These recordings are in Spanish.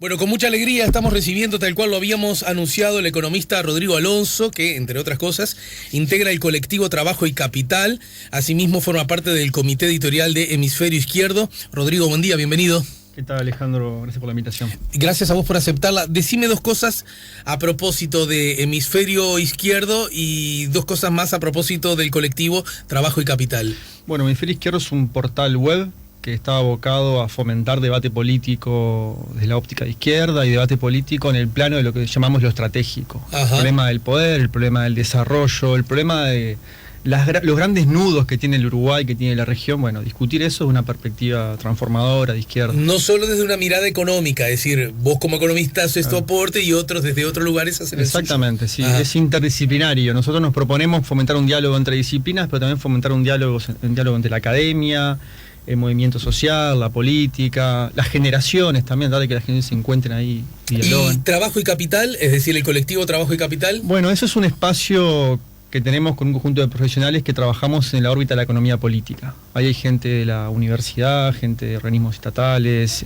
Bueno, con mucha alegría estamos recibiendo, tal cual lo habíamos anunciado, el economista Rodrigo Alonso, que, entre otras cosas, integra el colectivo Trabajo y Capital. Asimismo, forma parte del comité editorial de Hemisferio Izquierdo. Rodrigo, buen día, bienvenido. ¿Qué tal, Alejandro? Gracias por la invitación. Gracias a vos por aceptarla. Decime dos cosas a propósito de Hemisferio Izquierdo y dos cosas más a propósito del colectivo Trabajo y Capital. Bueno, Hemisferio Izquierdo es un portal web que está abocado a fomentar debate político desde la óptica de izquierda y debate político en el plano de lo que llamamos lo estratégico. Ajá. El problema del poder, el problema del desarrollo, el problema de los grandes nudos que tiene el Uruguay, que tiene la región. Bueno, discutir eso es una perspectiva transformadora de izquierda. No solo desde una mirada económica, es decir, vos como economista haces tu aporte y otros desde otros lugares hacen el suyo. Exactamente, sí, Ajá. es interdisciplinario. Nosotros nos proponemos fomentar un diálogo entre disciplinas, pero también fomentar un diálogo entre la academia, el movimiento social, la política, las generaciones también, darle que las generaciones se encuentren ahí y dialoguen. ¿Y Trabajo y Capital, es decir, el colectivo Trabajo y Capital? Bueno, eso es un espacio que tenemos con un conjunto de profesionales que trabajamos en la órbita de la economía política. Ahí hay gente de la universidad, gente de organismos estatales,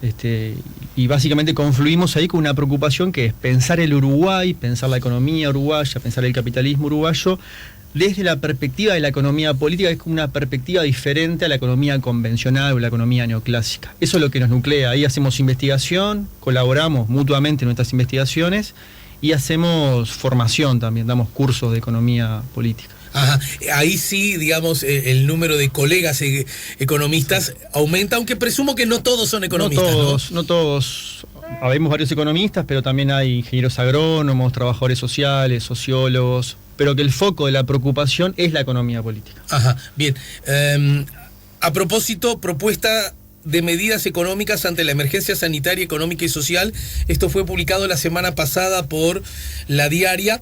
y básicamente confluimos ahí con una preocupación que es pensar el Uruguay, pensar la economía uruguaya, pensar el capitalismo uruguayo, desde la perspectiva de la economía política, que es como una perspectiva diferente a la economía convencional o la economía neoclásica. Eso es lo que nos nuclea. Ahí hacemos investigación, colaboramos mutuamente en nuestras investigaciones y hacemos formación también, damos cursos de economía política. Ajá. Ahí sí, digamos, el número de colegas economistas aumenta, aunque presumo que no todos son economistas. No todos. Habemos varios economistas, pero también hay ingenieros agrónomos, trabajadores sociales, sociólogos, pero que el foco de la preocupación es la economía política. Ajá, bien. A propósito, propuesta de medidas económicas ante la emergencia sanitaria, económica y social. Esto fue publicado la semana pasada por La Diaria.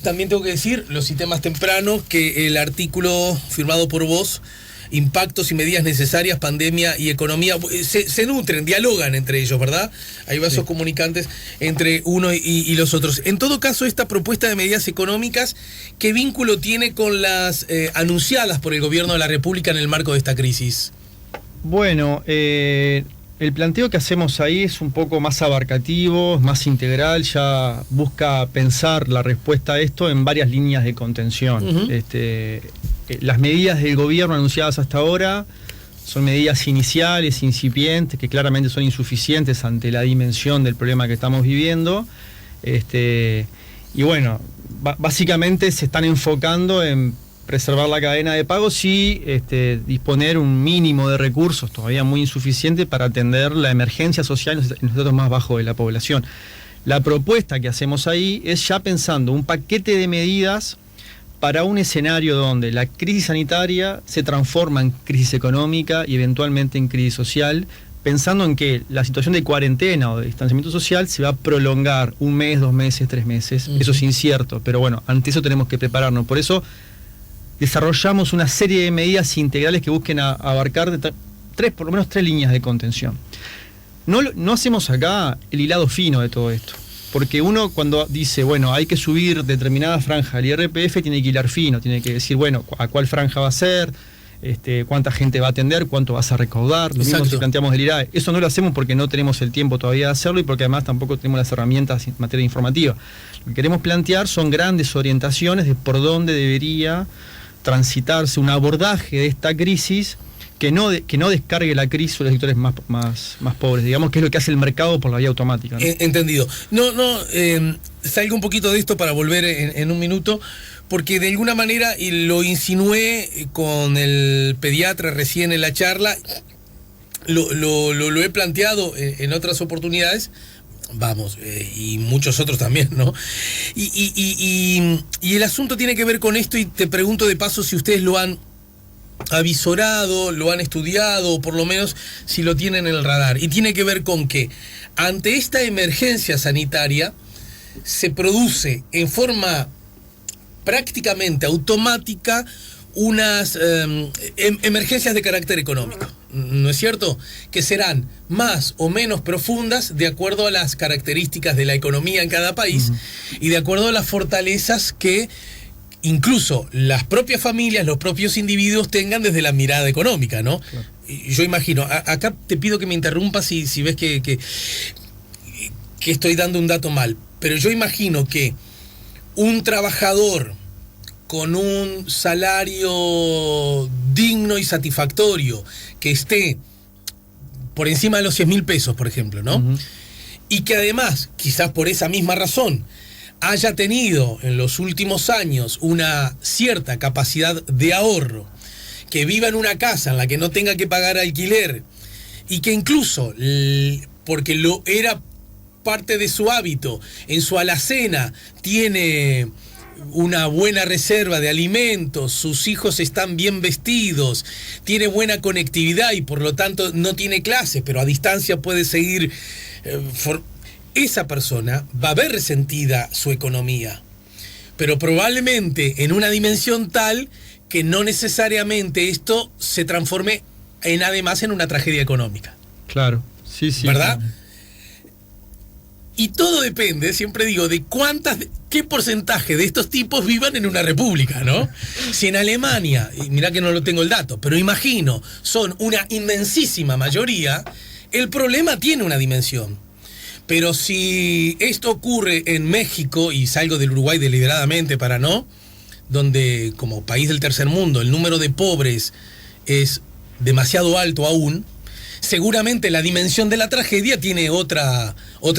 También tengo que decir, lo cité más temprano, que el artículo firmado por vos, Impactos y medidas necesarias, pandemia y economía, se nutren, dialogan entre ellos, ¿verdad? Hay vasos comunicantes entre uno y los otros. En todo caso, esta propuesta de medidas económicas, ¿qué vínculo tiene con las anunciadas por el gobierno de la República en el marco de esta crisis? Bueno, el planteo que hacemos ahí es un poco más abarcativo, más integral, ya busca pensar la respuesta a esto en varias líneas de contención. Uh-huh. Las medidas del gobierno anunciadas hasta ahora son medidas iniciales, incipientes, que claramente son insuficientes ante la dimensión del problema que estamos viviendo. Y bueno, básicamente se están enfocando en preservar la cadena de pagos y disponer un mínimo de recursos todavía muy insuficiente para atender la emergencia social en los estratos más bajos de la población. La propuesta que hacemos ahí es ya pensando un paquete de medidas para un escenario donde la crisis sanitaria se transforma en crisis económica y eventualmente en crisis social, pensando en que la situación de cuarentena o de distanciamiento social se va a prolongar 1 mes, 2 meses, 3 meses. Uh-huh. Eso es incierto, pero bueno, ante eso tenemos que prepararnos. Por eso desarrollamos una serie de medidas integrales que busquen abarcar por lo menos 3 líneas de contención. No hacemos acá el hilado fino de todo esto, porque uno cuando dice, bueno, hay que subir determinada franja del IRPF, tiene que hilar fino, tiene que decir, bueno, a cuál franja va a ser, cuánta gente va a atender, cuánto vas a recaudar. Lo mismo si planteamos el IRAE. Eso no lo hacemos porque no tenemos el tiempo todavía de hacerlo y porque además tampoco tenemos las herramientas en materia informativa. Lo que queremos plantear son grandes orientaciones de por dónde debería transitarse un abordaje de esta crisis que no descargue la crisis sobre los sectores más pobres, digamos, que es lo que hace el mercado por la vía automática, ¿no? Entendido. Salgo un poquito de esto para volver en un minuto, porque de alguna manera, y lo insinué con el pediatra recién en la charla, lo he planteado en otras oportunidades, y muchos otros también, ¿no? Y el asunto tiene que ver con esto, y te pregunto de paso si ustedes lo han avisorado, lo han estudiado, o por lo menos si lo tienen en el radar. Y tiene que ver con que ante esta emergencia sanitaria se produce en forma prácticamente automática unas emergencias de carácter económico, ¿no es cierto? Que serán más o menos profundas de acuerdo a las características de la economía en cada país. Uh-huh. Y de acuerdo a las fortalezas que incluso las propias familias, los propios individuos tengan desde la mirada económica, ¿no? Claro. Yo imagino, acá te pido que me interrumpas si ves que que estoy dando un dato mal, pero yo imagino que un trabajador con un salario digno y satisfactorio, que esté por encima de los 100.000 pesos, por ejemplo, ¿no? Uh-huh. Y que además, quizás por esa misma razón, haya tenido en los últimos años una cierta capacidad de ahorro, que viva en una casa en la que no tenga que pagar alquiler, y que incluso, porque lo era parte de su hábito, en su alacena tiene una buena reserva de alimentos, sus hijos están bien vestidos, tiene buena conectividad y por lo tanto no tiene clases, pero a distancia puede seguir. Esa persona va a ver resentida su economía, pero probablemente en una dimensión tal que no necesariamente esto se transforme además en una tragedia económica. Claro, sí, ¿verdad? Claro. Y todo depende, siempre digo, de qué porcentaje de estos tipos vivan en una república, ¿no? Si en Alemania, y mirá que no lo tengo el dato, pero imagino, son una inmensísima mayoría, el problema tiene una dimensión. Pero si esto ocurre en México, y salgo del Uruguay deliberadamente para no, donde como país del tercer mundo el número de pobres es demasiado alto aún, seguramente la dimensión de la tragedia tiene otra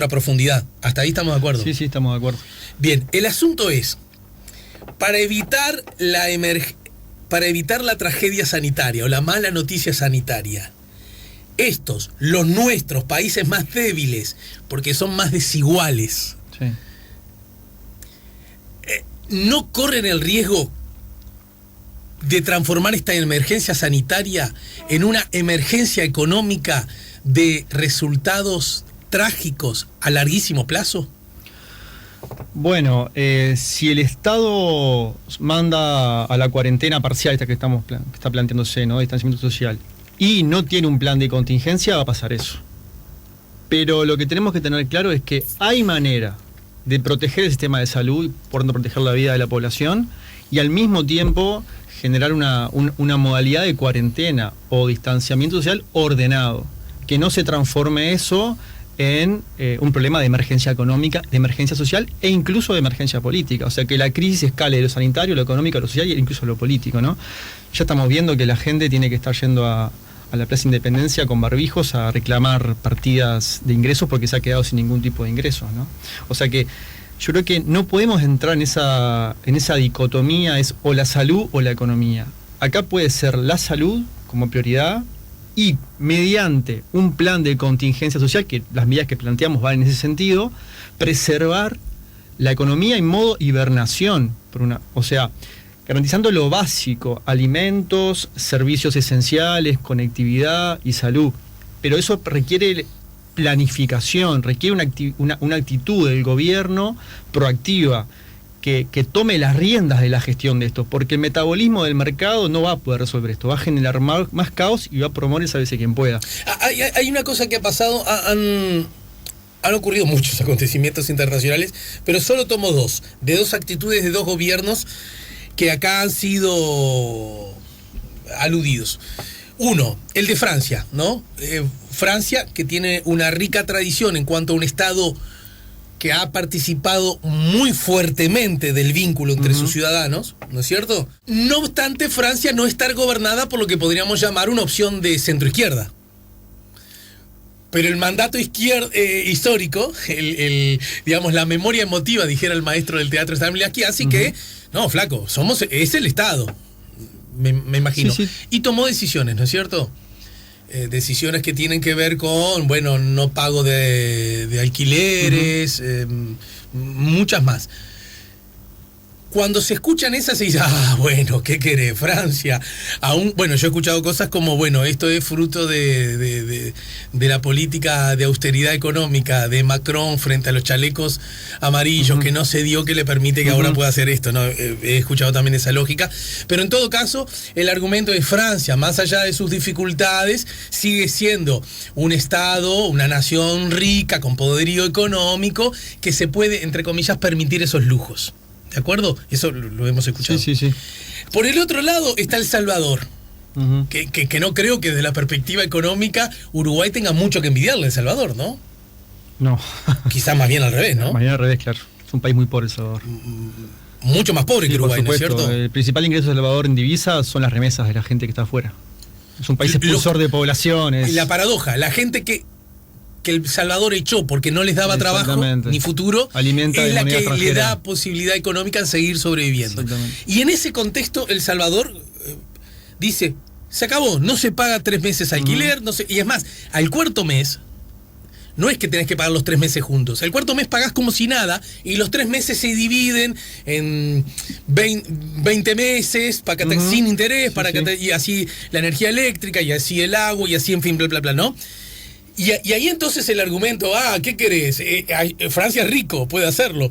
profundidad. ¿Hasta ahí estamos de acuerdo? Sí, estamos de acuerdo. Bien, el asunto es, para evitar la tragedia sanitaria o la mala noticia sanitaria, los nuestros países más débiles, porque son más desiguales, sí, ¿no corren el riesgo de transformar esta emergencia sanitaria en una emergencia económica de resultados trágicos a larguísimo plazo? Bueno, si el Estado manda a la cuarentena parcial, esta que está planteándose, ¿no? Distanciamiento social, y no tiene un plan de contingencia, va a pasar eso. Pero lo que tenemos que tener claro es que hay manera de proteger el sistema de salud, por no proteger la vida de la población, y al mismo tiempo generar una modalidad de cuarentena o distanciamiento social ordenado, que no se transforme eso en un problema de emergencia económica, de emergencia social e incluso de emergencia política. O sea, que la crisis escale de lo sanitario, lo económico, lo social e incluso lo político, ¿no? Ya estamos viendo que la gente tiene que estar yendo a la Plaza Independencia con barbijos a reclamar partidas de ingresos porque se ha quedado sin ningún tipo de ingresos, ¿no? O sea que yo creo que no podemos entrar en esa dicotomía, es o la salud o la economía. Acá puede ser la salud como prioridad y mediante un plan de contingencia social, que las medidas que planteamos van en ese sentido, preservar la economía en modo hibernación, o sea, garantizando lo básico, alimentos, servicios esenciales, conectividad y salud. Pero eso requiere planificación, requiere una actitud del gobierno proactiva, que tome las riendas de la gestión de esto, porque el metabolismo del mercado no va a poder resolver esto, va a generar más caos y va a promover esa vez quien pueda. Hay una cosa que ha pasado, han ocurrido muchos acontecimientos internacionales, pero solo tomo dos actitudes de dos gobiernos que acá han sido aludidos. Uno, el de Francia, ¿no? Francia, que tiene una rica tradición en cuanto a un Estado que ha participado muy fuertemente del vínculo entre sus ciudadanos, ¿no es cierto? No obstante, Francia no está gobernada por lo que podríamos llamar una opción de centroizquierda. Pero el mandato histórico, digamos, la memoria emotiva, dijera el maestro del teatro Stanislavski, así que, no, flaco, es el Estado, me imagino. Sí. Y tomó decisiones, ¿no es cierto? Decisiones que tienen que ver con, bueno, no pago de alquileres, muchas más. Cuando se escuchan esas se dice, bueno, ¿qué querés? Francia. Bueno, yo he escuchado cosas como, bueno, esto es fruto de la política de austeridad económica de Macron frente a los chalecos amarillos, que no se dio, que le permite que ahora pueda hacer esto, ¿no? He escuchado también esa lógica. Pero en todo caso, el argumento de Francia, más allá de sus dificultades, sigue siendo un Estado, una nación rica, con poderío económico, que se puede, entre comillas, permitir esos lujos. ¿De acuerdo? Eso lo hemos escuchado. Sí. Por el otro lado está El Salvador, que no creo que desde la perspectiva económica Uruguay tenga mucho que envidiarle a El Salvador, ¿no? No. Quizás más bien al revés, ¿no? Más bien al revés, claro. Es un país muy pobre El Salvador. Mucho más pobre que Sí, por Uruguay, ¿no es supuesto. cierto? El principal ingreso de El Salvador en divisas son las remesas de la gente que está afuera. Es un país expulsor de poblaciones. Y la paradoja, la gente que El Salvador echó porque no les daba trabajo ni futuro, alimenta es la que extranjera. le da posibilidad económica en seguir sobreviviendo. Y en ese contexto El Salvador dice, se acabó, no se paga 3 meses alquiler, no se, y es más, al cuarto mes, no es que tenés que pagar los 3 meses juntos, al cuarto mes pagás como si nada y los 3 meses se dividen en 20 meses para que sin interés, y así la energía eléctrica, y así el agua, y así en fin, bla, bla, bla, ¿no? Y ahí entonces el argumento, ¿qué querés? Francia es rico, puede hacerlo.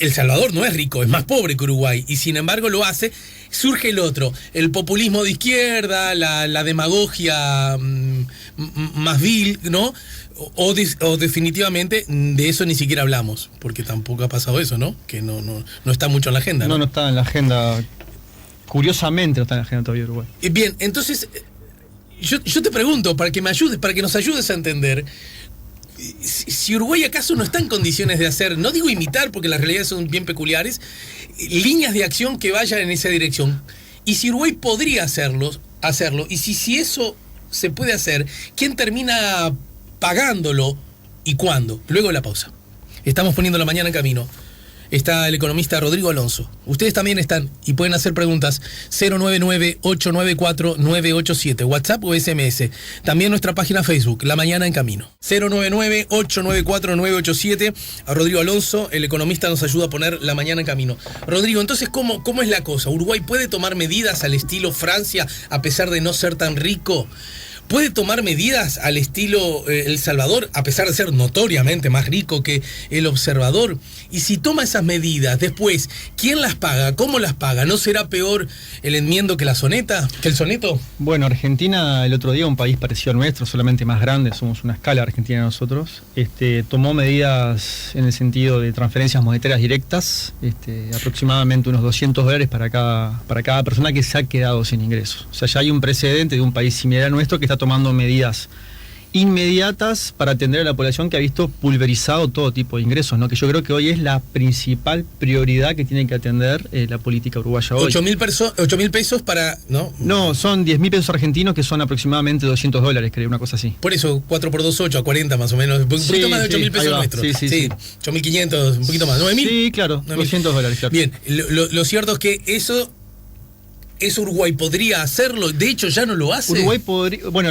El Salvador no es rico, es más pobre que Uruguay, y sin embargo lo hace. Surge el otro, el populismo de izquierda, la demagogia más vil, ¿no? O definitivamente de eso ni siquiera hablamos, porque tampoco ha pasado eso, ¿no? Que no está mucho en la agenda. No está en la agenda. Curiosamente no está en la agenda todavía Uruguay. Bien, entonces yo te pregunto, para que me ayudes, para que nos ayudes a entender, si Uruguay acaso no está en condiciones de hacer, no digo imitar porque las realidades son bien peculiares, líneas de acción que vayan en esa dirección. Y si Uruguay podría hacerlo, y si eso se puede hacer, ¿quién termina pagándolo y cuándo? Luego de la pausa. Estamos poniendo la mañana en camino. Está el economista Rodrigo Alonso. Ustedes también están y pueden hacer preguntas. 099-894-987, WhatsApp o SMS. También nuestra página Facebook, La Mañana en Camino. 099-894-987. A Rodrigo Alonso, el economista, nos ayuda a poner La Mañana en Camino. Rodrigo, entonces, ¿cómo es la cosa? ¿Uruguay puede tomar medidas al estilo Francia a pesar de no ser tan rico? ¿Puede tomar medidas al estilo El Salvador, a pesar de ser notoriamente más rico que El Observador? Y si toma esas medidas, después, ¿quién las paga? ¿Cómo las paga? ¿No será peor el enmiendo que el soneto? Bueno, Argentina, el otro día, un país parecido al nuestro, solamente más grande, somos una escala Argentina nosotros, tomó medidas en el sentido de transferencias monetarias directas, aproximadamente unos $200 para cada persona que se ha quedado sin ingresos. O sea, ya hay un precedente de un país similar a nuestro que está tomando medidas inmediatas para atender a la población que ha visto pulverizado todo tipo de ingresos, ¿no? Que yo creo que hoy es la principal prioridad que tiene que atender la política uruguaya hoy. 8.000 pesos para... No, son 10.000 pesos argentinos, que son aproximadamente $200, creo, una cosa así. Por eso, 4 por 2, 8, a 40 más o menos. Un poquito más de 8.000 pesos nuestros. Sí. 8.500, un poquito más. 9.000. Sí, claro, $200, claro. Bien, lo cierto es que eso Uruguay podría hacerlo, de hecho ya no lo hace. Uruguay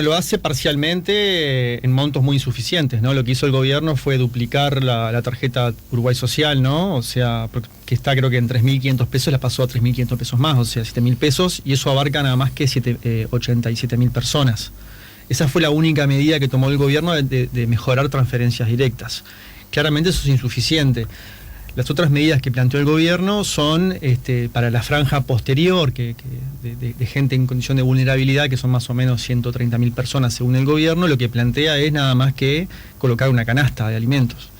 lo hace parcialmente en montos muy insuficientes, ¿no? Lo que hizo el gobierno fue duplicar la tarjeta Uruguay Social, ¿no? O sea, que está creo que en 3.500 pesos, la pasó a 3.500 pesos más, o sea, 7.000 pesos, y eso abarca nada más que 87.000 personas. Esa fue la única medida que tomó el gobierno de mejorar transferencias directas. Claramente eso es insuficiente. Las otras medidas que planteó el gobierno son para la franja posterior, de gente en condición de vulnerabilidad, que son más o menos 130.000 personas según el gobierno. Lo que plantea es nada más que colocar una canasta de alimentos.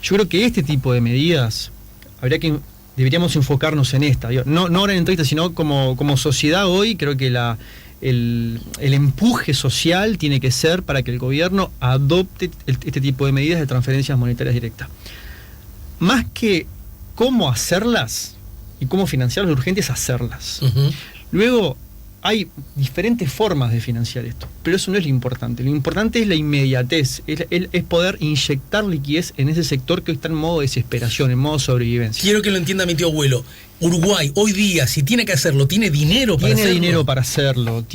Yo creo que este tipo de medidas deberíamos enfocarnos en esta. No ahora en entrevista, sino como sociedad hoy. Creo que el empuje social tiene que ser para que el gobierno adopte este tipo de medidas de transferencias monetarias directas. Más que cómo hacerlas y cómo financiarlas, lo urgente es hacerlas. Luego, hay diferentes formas de financiar esto, pero eso no es lo importante. Lo importante es la inmediatez, es poder inyectar liquidez en ese sector que hoy está en modo desesperación, en modo sobrevivencia. Quiero que lo entienda mi tío abuelo. Uruguay, hoy día, si tiene que hacerlo, ¿tiene dinero para hacerlo? Tiene dinero para hacerlo,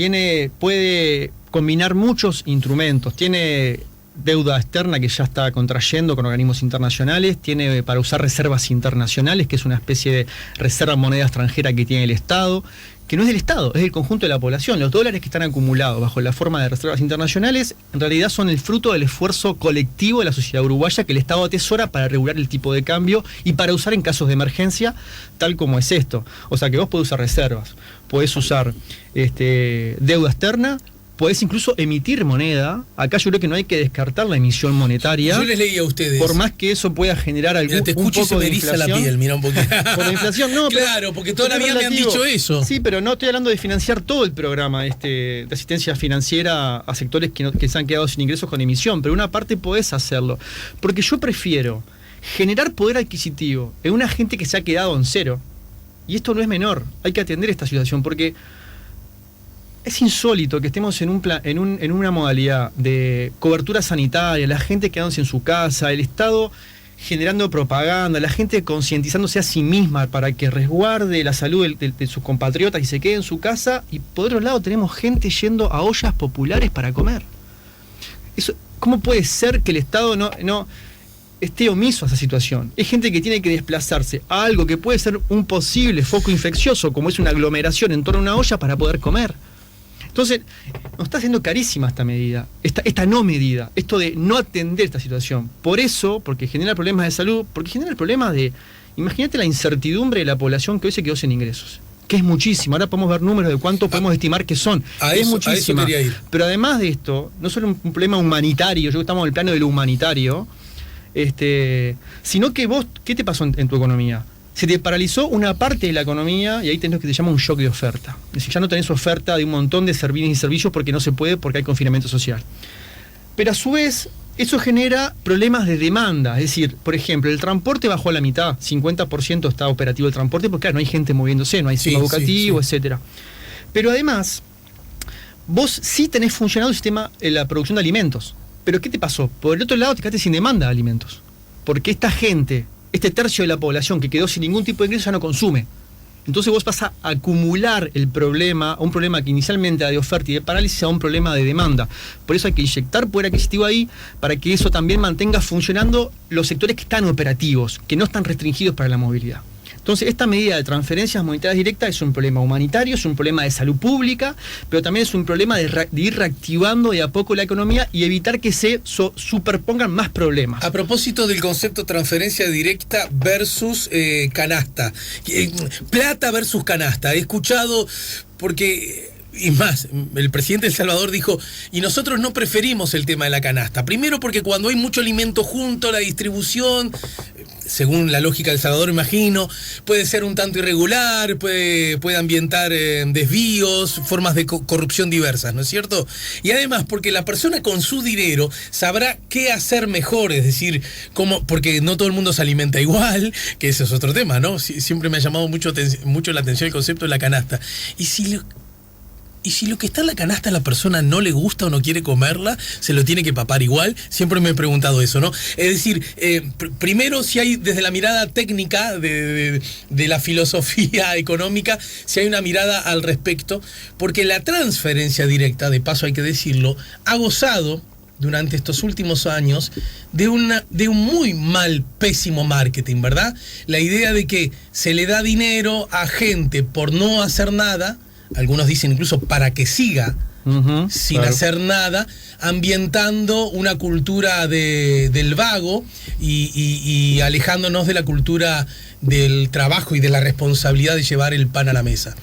puede combinar muchos instrumentos, tiene deuda externa que ya está contrayendo con organismos internacionales, tiene para usar reservas internacionales, que es una especie de reserva moneda extranjera que tiene el Estado, que no es del Estado, es del conjunto de la población. Los dólares que están acumulados bajo la forma de reservas internacionales en realidad son el fruto del esfuerzo colectivo de la sociedad uruguaya que el Estado atesora para regular el tipo de cambio y para usar en casos de emergencia, tal como es esto. O sea que vos podés usar reservas, podés usar deuda externa, podés incluso emitir moneda. Acá yo creo que no hay que descartar la emisión monetaria. Yo les leí a ustedes. Por más que eso pueda generar algún Mira, te escucho un poco y se me eriza la piel, mira un poquito. Por la inflación, no. Claro, porque toda la vida me han dicho eso. Sí, pero no estoy hablando de financiar todo el programa de asistencia financiera a sectores que se han quedado sin ingresos con emisión, pero una parte podés hacerlo. Porque yo prefiero generar poder adquisitivo en una gente que se ha quedado en cero. Y esto no es menor. Hay que atender esta situación porque es insólito que estemos en una modalidad de cobertura sanitaria, la gente quedándose en su casa, el Estado generando propaganda, la gente concientizándose a sí misma para que resguarde la salud de sus compatriotas y se quede en su casa, y por otro lado tenemos gente yendo a ollas populares para comer. ¿Cómo puede ser que el Estado no esté omiso a esa situación? Es gente que tiene que desplazarse a algo que puede ser un posible foco infeccioso, como es una aglomeración en torno a una olla, para poder comer. Entonces, nos está haciendo carísima esta medida, esta no medida, esto de no atender esta situación. Por eso, porque genera problemas de salud, porque genera el problema de, imagínate la incertidumbre de la población que hoy se quedó sin ingresos, que es muchísimo. Ahora podemos ver números de cuánto podemos estimar que son. Es muchísima. Pero además de esto, no solo un problema humanitario, yo creo que estamos en el plano de lo humanitario, sino que vos, ¿qué te pasó en tu economía? Se te paralizó una parte de la economía y ahí tenés lo que se llama un shock de oferta. Es decir, ya no tenés oferta de un montón de bienes y servicios porque no se puede, porque hay confinamiento social. Pero a su vez, eso genera problemas de demanda. Es decir, por ejemplo, el transporte bajó a la mitad, 50% está operativo el transporte, porque claro, no hay gente moviéndose, no hay sistema educativo, etcétera. Pero además, vos sí tenés funcionado el sistema en la producción de alimentos. Pero ¿qué te pasó? Por el otro lado, te quedaste sin demanda de alimentos. Porque esta gente, este tercio de la población que quedó sin ningún tipo de ingreso, ya no consume. Entonces vos vas a acumular el problema, un problema que inicialmente era de oferta y de parálisis, a un problema de demanda. Por eso hay que inyectar poder adquisitivo ahí, para que eso también mantenga funcionando los sectores que están operativos, que no están restringidos para la movilidad. Entonces, esta medida de transferencias monetarias directas es un problema humanitario, es un problema de salud pública, pero también es un problema de ir reactivando de a poco la economía y evitar que se superpongan más problemas. A propósito del concepto transferencia directa versus canasta, plata versus canasta, he escuchado, porque... Y más, el presidente de El Salvador dijo, y nosotros no preferimos el tema de la canasta. Primero porque cuando hay mucho alimento junto, la distribución, según la lógica de El Salvador, imagino, puede ser un tanto irregular, puede ambientar desvíos, formas de corrupción diversas, ¿no es cierto? Y además porque la persona con su dinero sabrá qué hacer mejor, es decir, porque no todo el mundo se alimenta igual, que ese es otro tema, ¿no? Siempre me ha llamado mucho la atención el concepto de la canasta. Y si lo que está en la canasta a la persona no le gusta o no quiere comerla, se lo tiene que papar igual. Siempre me he preguntado eso, ¿no? Es decir, primero, si hay desde la mirada técnica de la filosofía económica, si hay una mirada al respecto, porque la transferencia directa, de paso hay que decirlo, ha gozado durante estos últimos años de un muy pésimo marketing, ¿verdad? La idea de que se le da dinero a gente por no hacer nada, algunos dicen incluso para que siga sin hacer nada, ambientando una cultura del vago y alejándonos de la cultura del trabajo y de la responsabilidad de llevar el pan a la mesa.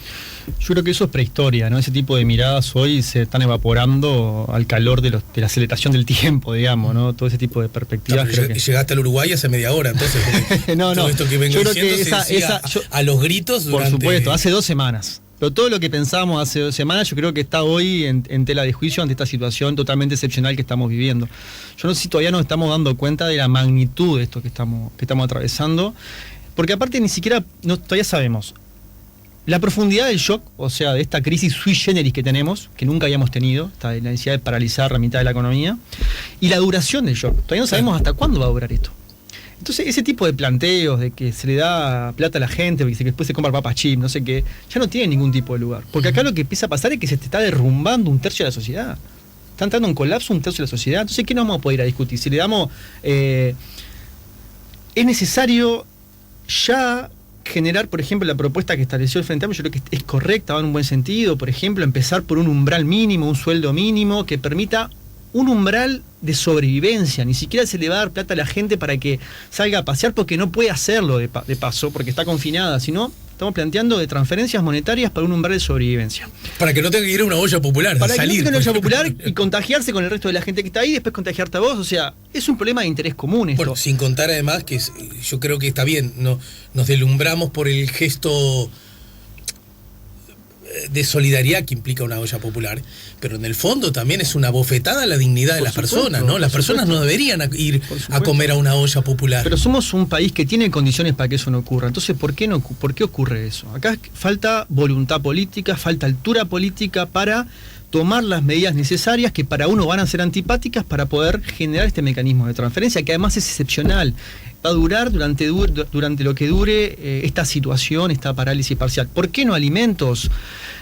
Yo creo que eso es prehistoria, ¿no? Ese tipo de miradas hoy se están evaporando al calor de la aceleración del tiempo, digamos, ¿no? Todo ese tipo de perspectivas. No, creo que llegaste al Uruguay hace media hora, entonces. No. Todo esto que vengo diciendo a los gritos durante... Por supuesto, hace 2 semanas. Pero todo lo que pensábamos hace 2 semanas, yo creo que está hoy en tela de juicio ante esta situación totalmente excepcional que estamos viviendo. Yo no sé si todavía nos estamos dando cuenta de la magnitud de esto que estamos atravesando, porque aparte ni siquiera todavía sabemos la profundidad del shock, o sea, de esta crisis sui generis que tenemos, que nunca habíamos tenido, la necesidad de paralizar la mitad de la economía, y la duración del shock. Todavía no sabemos hasta cuándo va a durar esto. Entonces, ese tipo de planteos de que se le da plata a la gente, que después se compra papas chip, no sé qué, ya no tiene ningún tipo de lugar. Porque acá lo que empieza a pasar es que se te está derrumbando un tercio de la sociedad. Está entrando en colapso un tercio de la sociedad. Entonces, ¿qué no vamos a poder ir a discutir? Si le damos... es necesario ya generar, por ejemplo, la propuesta que estableció el Frente Amplio, yo creo que es correcta, va en un buen sentido. Por ejemplo, empezar por un umbral mínimo, un sueldo mínimo que permita un umbral de sobrevivencia. Ni siquiera se le va a dar plata a la gente para que salga a pasear porque no puede hacerlo de paso, porque está confinada, sino Estamos planteando de transferencias monetarias para un umbral de sobrevivencia. Para que no tenga que ir a una olla popular, para salir. Que no tenga una olla popular y contagiarse con el resto de la gente que está ahí y después contagiarte a vos. O sea, es un problema de interés común esto. Bueno, sin contar además que yo creo que está bien, no, nos deslumbramos por el gesto de solidaridad que implica una olla popular, pero en el fondo también es una bofetada a la dignidad de las personas, ¿no? Las personas no deberían ir a comer a una olla popular. Pero somos un país que tiene condiciones para que eso no ocurra. Entonces, ¿por qué ocurre eso? Acá falta voluntad política, falta altura política para tomar las medidas necesarias que para uno van a ser antipáticas para poder generar este mecanismo de transferencia, que además es excepcional. Va a durar durante lo que dure esta situación, esta parálisis parcial. ¿Por qué no alimentos?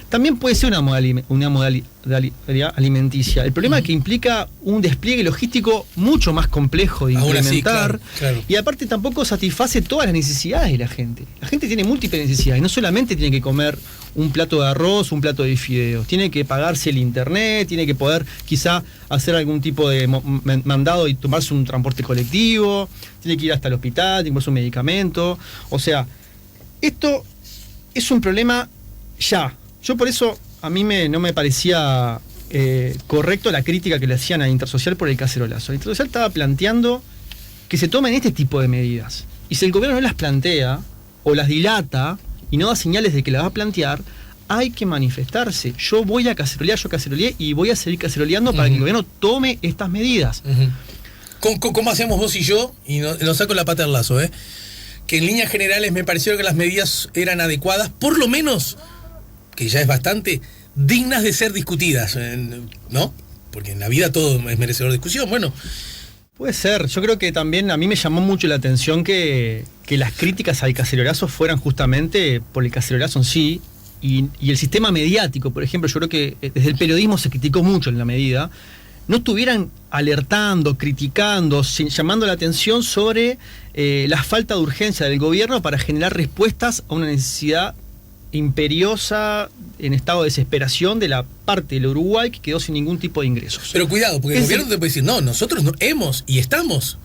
También puede ser una modalidad alimenticia. El problema es que implica un despliegue logístico mucho más complejo de implementar. Claro. Y aparte tampoco satisface todas las necesidades de la gente. La gente tiene múltiples necesidades. No solamente tiene que comer un plato de arroz, un plato de fideos. Tiene que pagarse el internet, tiene que poder quizá hacer algún tipo de mandado y tomarse un transporte colectivo. Tiene que ir hasta el hospital, tiene que tomarse un medicamento. O sea, esto es un problema ya. Yo por eso, a mí no me parecía correcto la crítica que le hacían a Intersocial por el cacerolazo. Intersocial estaba planteando que se tomen este tipo de medidas. Y si el gobierno no las plantea, o las dilata, y no da señales de que las va a plantear, hay que manifestarse. Yo voy a cacerolear, yo caceroleé, y voy a seguir caceroleando para que el gobierno tome estas medidas. ¿Cómo hacemos vos y yo? Y nos saco la pata del lazo, que en líneas generales me pareció que las medidas eran adecuadas, por lo menos, que ya es bastante, dignas de ser discutidas, ¿no? Porque en la vida todo es merecedor de discusión. Bueno, puede ser. Yo creo que también a mí me llamó mucho la atención que las críticas al cacerolazo fueran justamente por el cacerolazo en sí y el sistema mediático. Por ejemplo, yo creo que desde el periodismo se criticó mucho en la medida. No estuvieran alertando, criticando, llamando la atención sobre la falta de urgencia del gobierno para generar respuestas a una necesidad imperiosa, en estado de desesperación de la parte del Uruguay que quedó sin ningún tipo de ingresos. Pero cuidado, porque el gobierno te puede decir, no, nosotros no, hemos y estamos,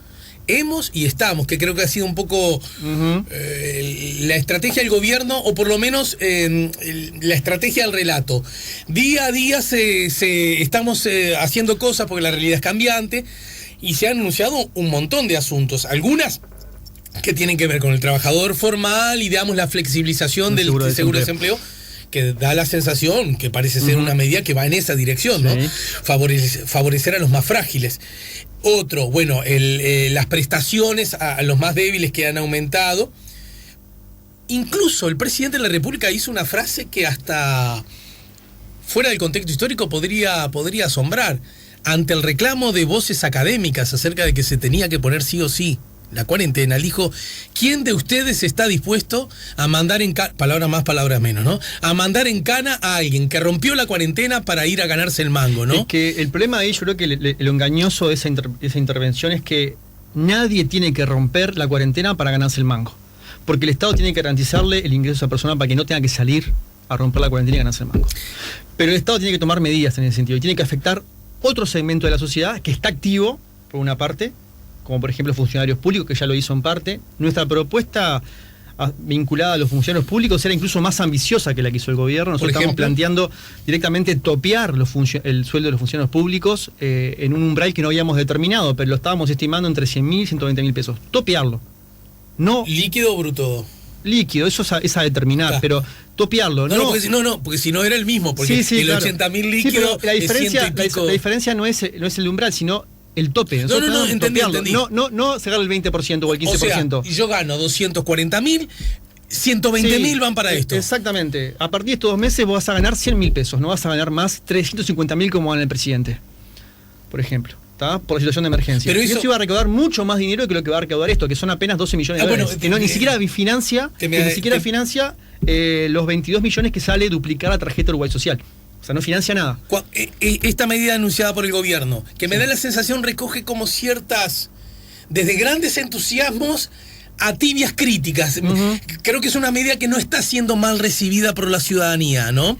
que creo que ha sido un poco la estrategia del gobierno, o por lo menos la estrategia del relato. Día a día estamos haciendo cosas porque la realidad es cambiante y se han anunciado un montón de asuntos, algunas que tienen que ver con el trabajador formal y, digamos, la flexibilización del seguro de desempleo, que da la sensación que parece ser una medida que va en esa dirección, ¿no? Favorecer a los más frágiles. Otro, bueno, las prestaciones a los más débiles que han aumentado. Incluso el presidente de la República hizo una frase que hasta fuera del contexto histórico podría asombrar. Ante el reclamo de voces académicas acerca de que se tenía que poner sí o sí la cuarentena, él dijo, ¿quién de ustedes está dispuesto a mandar en cana, palabra más, palabra menos, ¿no? A mandar en cana a alguien que rompió la cuarentena para ir a ganarse el mango, ¿no? Es que el problema ahí, yo creo que lo engañoso de esa intervención es que nadie tiene que romper la cuarentena para ganarse el mango. Porque el Estado tiene que garantizarle el ingreso a esa persona para que no tenga que salir a romper la cuarentena y ganarse el mango. Pero el Estado tiene que tomar medidas en ese sentido y tiene que afectar otro segmento de la sociedad que está activo, por una parte, como por ejemplo funcionarios públicos, que ya lo hizo en parte. Nuestra propuesta vinculada a los funcionarios públicos era incluso más ambiciosa que la que hizo el gobierno. Nosotros estamos planteando directamente topear el sueldo de los funcionarios públicos en un umbral que no habíamos determinado, pero lo estábamos estimando entre 100.000 y 120.000 pesos. Topearlo. No, ¿líquido o bruto? Líquido, eso es a determinar, pero topearlo. Porque si no era el mismo, porque el 80.000 líquido, la diferencia no es el umbral, sino el tope. Entendí. No cerrar el 20% o el 15%. O sea, yo gano 240.000, 120.000 van para esto. Exactamente. A partir de estos 2 meses vos vas a ganar 100.000 pesos, no vas a ganar más 350.000 como gana el presidente, por ejemplo. Por la situación de emergencia. Pero eso iba a recaudar mucho más dinero que lo que va a recaudar esto, que son apenas 12 millones de dólares. Que ni siquiera financia los 22 millones que sale duplicar la tarjeta Uruguay Social. O sea, no financia nada. Esta medida anunciada por el gobierno, que me da la sensación, recoge como ciertas, desde grandes entusiasmos a tibias críticas. Creo que es una medida que no está siendo mal recibida por la ciudadanía, ¿no?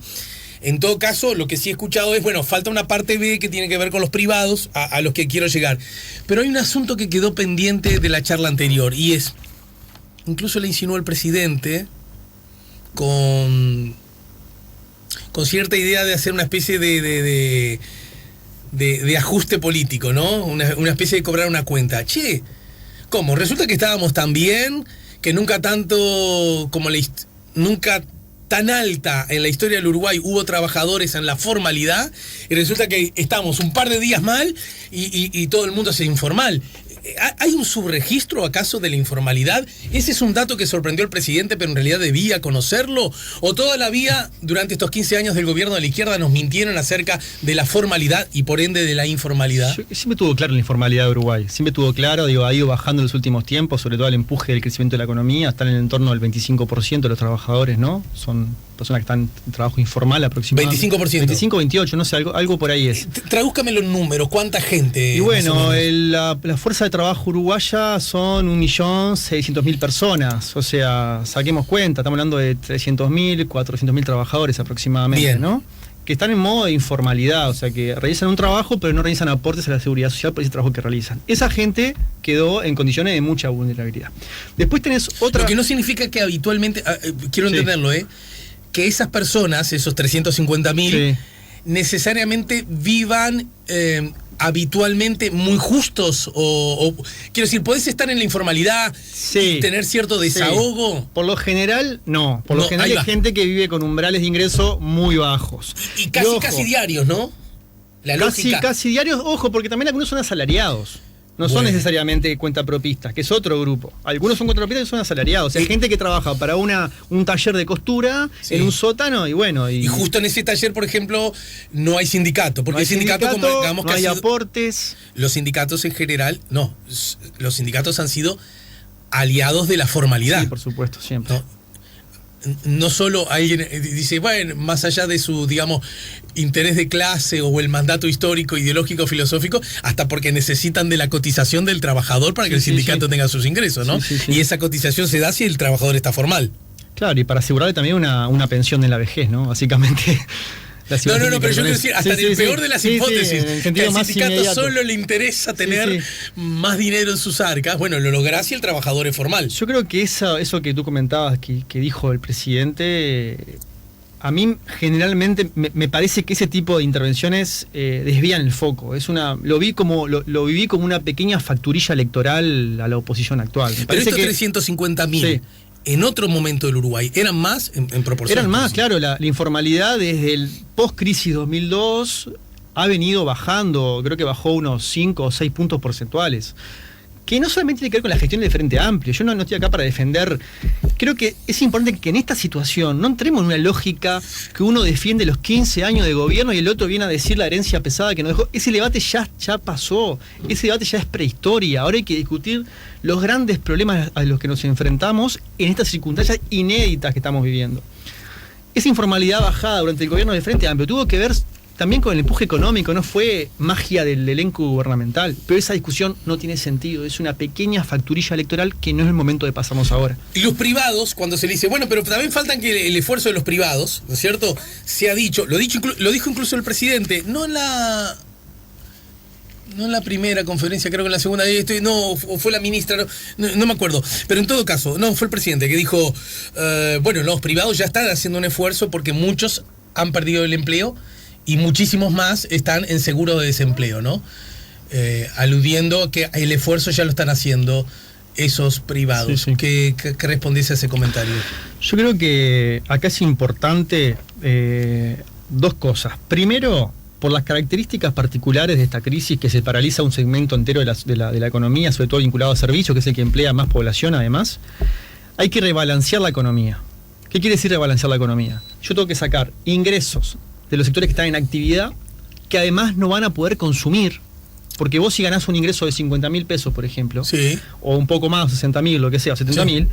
En todo caso, lo que sí he escuchado es, bueno, falta una parte B que tiene que ver con los privados, a los que quiero llegar. Pero hay un asunto que quedó pendiente de la charla anterior, y es, incluso le insinuó el presidente, con cierta idea de hacer una especie de ajuste político, ¿no? Una especie de cobrar una cuenta. Che, ¿cómo? Resulta que estábamos tan bien, que nunca tanto como nunca tan alta en la historia del Uruguay hubo trabajadores en la formalidad, y resulta que estamos un par de días mal y todo el mundo es informal. ¿Hay un subregistro acaso de la informalidad? ¿Ese es un dato que sorprendió al presidente, pero en realidad debía conocerlo? ¿O toda la vida, durante estos 15 años del gobierno de la izquierda, nos mintieron acerca de la formalidad y por ende de la informalidad? Siempre tuvo claro la informalidad de Uruguay. Siempre tuvo claro, ha ido bajando en los últimos tiempos, sobre todo el empuje del crecimiento de la economía. Están en el entorno del 25% de los trabajadores, ¿no? Son personas que están en trabajo informal aproximadamente. 25%. 25, 28, no sé, algo por ahí es. Tradúzcame los números, ¿cuánta gente? Y bueno, la fuerza de trabajo uruguaya son 1.600.000 personas. O sea, saquemos cuenta, estamos hablando de 300.000, 400.000 trabajadores aproximadamente. Bien, ¿no? Que están en modo de informalidad, o sea, que realizan un trabajo, pero no realizan aportes a la seguridad social por ese trabajo que realizan. Esa gente quedó en condiciones de mucha vulnerabilidad. Después tenés otra... Lo que no significa que habitualmente, quiero entenderlo, que esas personas, esos 350.000, necesariamente vivan habitualmente muy justos, o quiero decir, ¿podés estar en la informalidad y tener cierto desahogo? Sí. Por lo general, no. Por lo general hay gente que vive con umbrales de ingreso muy bajos. Y casi diarios, ¿no? La lógica. Casi diarios, ojo, porque también algunos son asalariados. No son necesariamente cuentapropistas, que es otro grupo. Algunos son cuentapropistas y son asalariados. O sea, hay gente que trabaja para un taller de costura en un sótano y bueno. Y justo en ese taller, por ejemplo, no hay sindicato. Porque el sindicato, como digamos, no hay aportes. Los sindicatos en general, no. Los sindicatos han sido aliados de la formalidad. Sí, por supuesto, siempre. No solo alguien dice, bueno, más allá de su, digamos, interés de clase o el mandato histórico, ideológico, filosófico, hasta porque necesitan de la cotización del trabajador para que el sindicato tenga sus ingresos, ¿no? Y esa cotización se da si el trabajador está formal. Claro, y para asegurarle también una pensión en la vejez, ¿no? Básicamente. No, pero yo quiero decir, hasta en el peor de las hipótesis, que al sindicato inmediato solo le interesa tener más dinero en sus arcas, bueno, lo logrará si el trabajador es formal. Yo creo que eso que tú comentabas, que dijo el presidente, a mí generalmente me parece que ese tipo de intervenciones desvían el foco. Lo viví como una pequeña facturilla electoral a la oposición actual. Pero estos 350.000... En otro momento del Uruguay, ¿eran más en proporción? Eran más, claro. La informalidad desde el post-crisis 2002 ha venido bajando, creo que bajó unos 5 o 6 puntos porcentuales. Que no solamente tiene que ver con la gestión del Frente Amplio. Yo no estoy acá para defender. Creo que es importante que en esta situación no entremos en una lógica que uno defiende los 15 años de gobierno y el otro viene a decir la herencia pesada que nos dejó. Ese debate ya pasó. Ese debate ya es prehistoria. Ahora hay que discutir los grandes problemas a los que nos enfrentamos en estas circunstancias inéditas que estamos viviendo. Esa informalidad bajada durante el gobierno del Frente Amplio tuvo que ver también con el empuje económico, no fue magia del elenco gubernamental, pero esa discusión no tiene sentido, es una pequeña facturilla electoral que no es el momento de pasarnos ahora. Y los privados, cuando se le dice, bueno, pero también faltan que el esfuerzo de los privados, ¿no es cierto? Se ha dicho, lo dijo incluso el presidente, no en la primera conferencia, creo que en la segunda, no, fue la ministra, no me acuerdo, pero en todo caso, no, fue el presidente que dijo, bueno, los privados ya están haciendo un esfuerzo porque muchos han perdido el empleo y muchísimos más están en seguro de desempleo, ¿no? Aludiendo a que el esfuerzo ya lo están haciendo esos privados. Sí. ¿Qué respondés a ese comentario? Yo creo que acá es importante dos cosas. Primero, por las características particulares de esta crisis que se paraliza un segmento entero de la economía, sobre todo vinculado a servicios, que es el que emplea más población además, hay que rebalancear la economía. ¿Qué quiere decir rebalancear la economía? Yo tengo que sacar ingresos de los sectores que están en actividad, que además no van a poder consumir, porque vos si ganás un ingreso de 50.000 pesos, por ejemplo, o un poco más, 60.000, lo que sea, 70.000,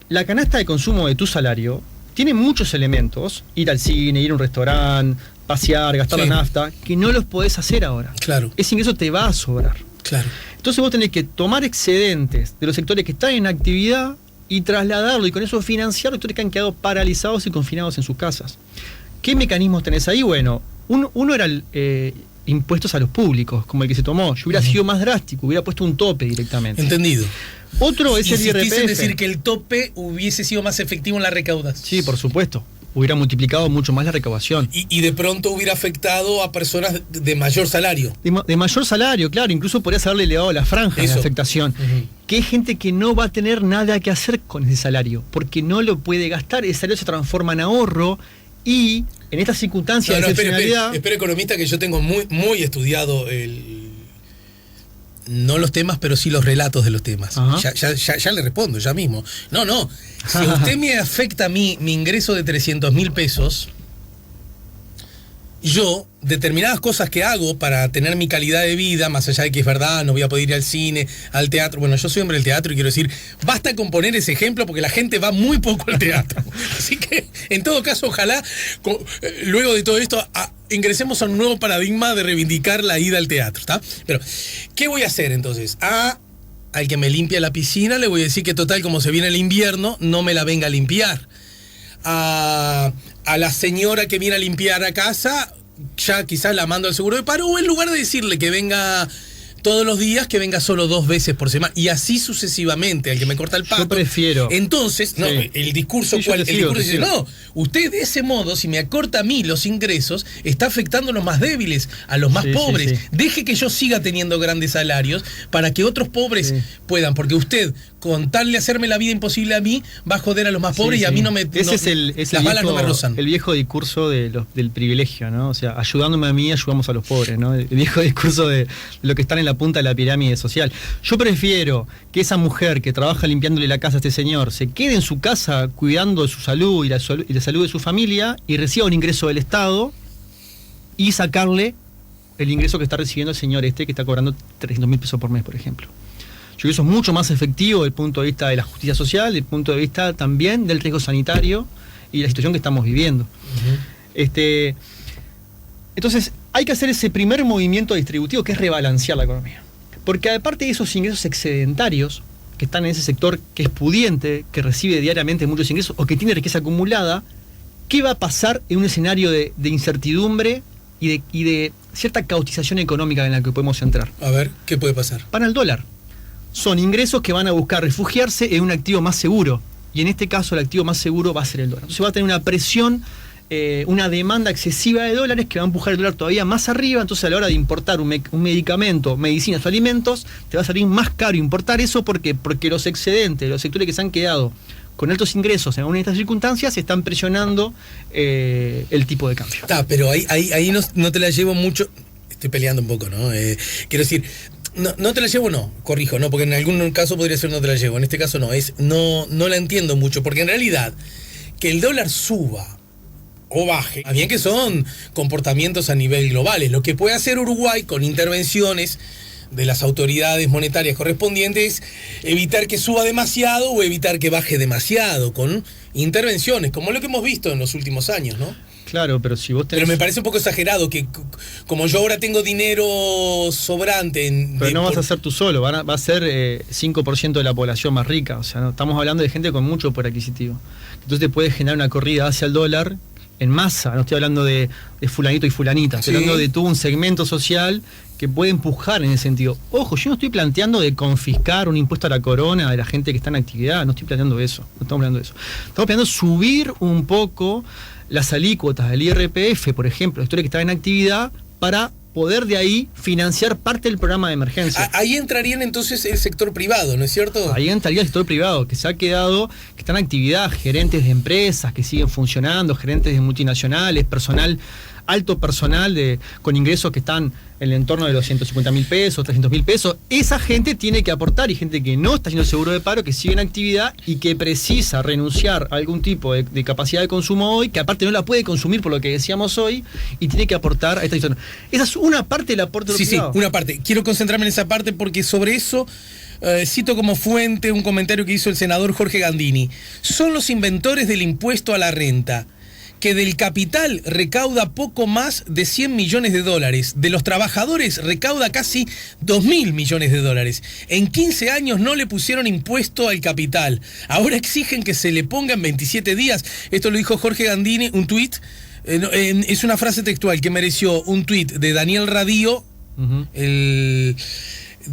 la canasta de consumo de tu salario tiene muchos elementos, ir al cine, ir a un restaurante, pasear, gastar la nafta, que no los podés hacer ahora. Claro. Ese ingreso te va a sobrar. Claro. Entonces vos tenés que tomar excedentes de los sectores que están en actividad y trasladarlo, y con eso financiar los sectores que han quedado paralizados y confinados en sus casas. ¿Qué mecanismos tenés ahí? Bueno, uno era impuestos a los públicos, como el que se tomó. Yo hubiera sido más drástico, hubiera puesto un tope directamente. Entendido. Otro es el Insistís en IRPF. decir que el tope hubiese sido más efectivo en la recaudación. Sí, por supuesto. Hubiera multiplicado mucho más la recaudación. Y de pronto hubiera afectado a personas de mayor salario. De mayor salario, claro, incluso podrías haberle elevado la franja de Eso. afectación. Que hay gente que no va a tener nada que hacer con ese salario, porque no lo puede gastar, ese salario se transforma en ahorro y en estas circunstancias de excepcionalidad... Espera, economista, que yo tengo muy estudiado no los temas, pero sí los relatos de los temas. Ya le respondo, ya mismo. No. Si a usted me afecta a mí mi ingreso de 300.000 pesos, yo, determinadas cosas que hago para tener mi calidad de vida, más allá de que es verdad, no voy a poder ir al cine, al teatro. Bueno, yo soy hombre del teatro y quiero decir, basta con poner ese ejemplo porque la gente va muy poco al teatro. Así que, en todo caso, ojalá, luego de todo esto, ingresemos a un nuevo paradigma de reivindicar la ida al teatro, ¿está? Pero, ¿qué voy a hacer entonces? Al que me limpia la piscina le voy a decir que total, como se viene el invierno, no me la venga a limpiar. A la señora que viene a limpiar a casa, ya quizás la mando al seguro de paro, o en lugar de decirle que venga todos los días, que venga solo 2 veces por semana, y así sucesivamente, al que me corta el pato. Yo prefiero. Entonces, no, el discurso, Sí, el discurso dice, sigo. no, usted de ese modo, si me acorta a mí los ingresos, está afectando a los más débiles, a los más pobres. Sí. Deje que yo siga teniendo grandes salarios para que otros pobres puedan, porque usted, con tal de hacerme la vida imposible a mí, va a joder a los más pobres y a mí no me... las balas no me rozan. El viejo discurso del privilegio, ¿no? O sea, ayudándome a mí, ayudamos a los pobres, ¿no? El viejo discurso de lo que están en la punta de la pirámide social. Yo prefiero que esa mujer que trabaja limpiándole la casa a este señor se quede en su casa cuidando de su salud y la salud de su familia y reciba un ingreso del Estado y sacarle el ingreso que está recibiendo el señor que está cobrando 300.000 pesos por mes, por ejemplo. Yo creo que eso es mucho más efectivo desde el punto de vista de la justicia social, desde el punto de vista también del riesgo sanitario y la situación que estamos viviendo. Entonces, hay que hacer ese primer movimiento distributivo que es rebalancear la economía. Porque aparte de esos ingresos excedentarios que están en ese sector que es pudiente, que recibe diariamente muchos ingresos o que tiene riqueza acumulada, ¿qué va a pasar en un escenario de incertidumbre y de cierta cautización económica en la que podemos entrar? A ver, ¿qué puede pasar? Van al dólar. Son ingresos que van a buscar refugiarse en un activo más seguro. Y en este caso el activo más seguro va a ser el dólar. Entonces va a tener una presión, una demanda excesiva de dólares que va a empujar el dólar todavía más arriba. Entonces a la hora de importar un medicamento, medicinas o alimentos, te va a salir más caro importar eso. ¿Por qué? Porque los excedentes, los sectores que se han quedado con altos ingresos en alguna de estas circunstancias están presionando el tipo de cambio. Está, pero ahí no te la llevo mucho. Estoy peleando un poco, ¿no? Quiero decir... No te la llevo, corrijo, porque en algún caso podría ser no te la llevo, en este caso no la entiendo mucho, porque en realidad que el dólar suba o baje, bien que son comportamientos a nivel globales, lo que puede hacer Uruguay con intervenciones de las autoridades monetarias correspondientes, evitar que suba demasiado o evitar que baje demasiado, con intervenciones, como lo que hemos visto en los últimos años, ¿no? Claro, pero si vos tenés... Pero me parece un poco exagerado que, como yo ahora tengo dinero sobrante... Pero no vas a ser tú solo, va a ser 5% de la población más rica. O sea, no estamos hablando de gente con mucho poder adquisitivo. Entonces te puede generar una corrida hacia el dólar en masa. No estoy hablando de fulanito y fulanita. Estoy hablando de todo un segmento social que puede empujar en ese sentido. Ojo, yo no estoy planteando de confiscar un impuesto a la corona de la gente que está en actividad. No estoy planteando eso. No estamos planteando eso. Estamos planteando subir un poco las alícuotas del IRPF, por ejemplo, sectores que están en actividad, para poder de ahí financiar parte del programa de emergencia. Ahí entrarían entonces el sector privado, ¿no es cierto? Ahí entraría el sector privado, que se ha quedado, que está en actividad, gerentes de empresas que siguen funcionando, gerentes de multinacionales, alto personal con ingresos que están en el entorno de los 150.000 pesos, 300.000 pesos. Esa gente tiene que aportar, y gente que no está haciendo seguro de paro, que sigue en actividad y que precisa renunciar a algún tipo de capacidad de consumo hoy, que aparte no la puede consumir por lo que decíamos hoy, y tiene que aportar a esta historia. Esa es una parte del aporte de los privados. Sí, una parte. Quiero concentrarme en esa parte porque sobre eso cito como fuente un comentario que hizo el senador Jorge Gandini. Son los inventores del impuesto a la renta, que del capital recauda poco más de 100 millones de dólares, de los trabajadores recauda casi 2.000 millones de dólares. En 15 años no le pusieron impuesto al capital. Ahora exigen que se le ponga en 27 días. Esto lo dijo Jorge Gandini, un tuit Es una frase textual que mereció un tuit de Daniel Radío, el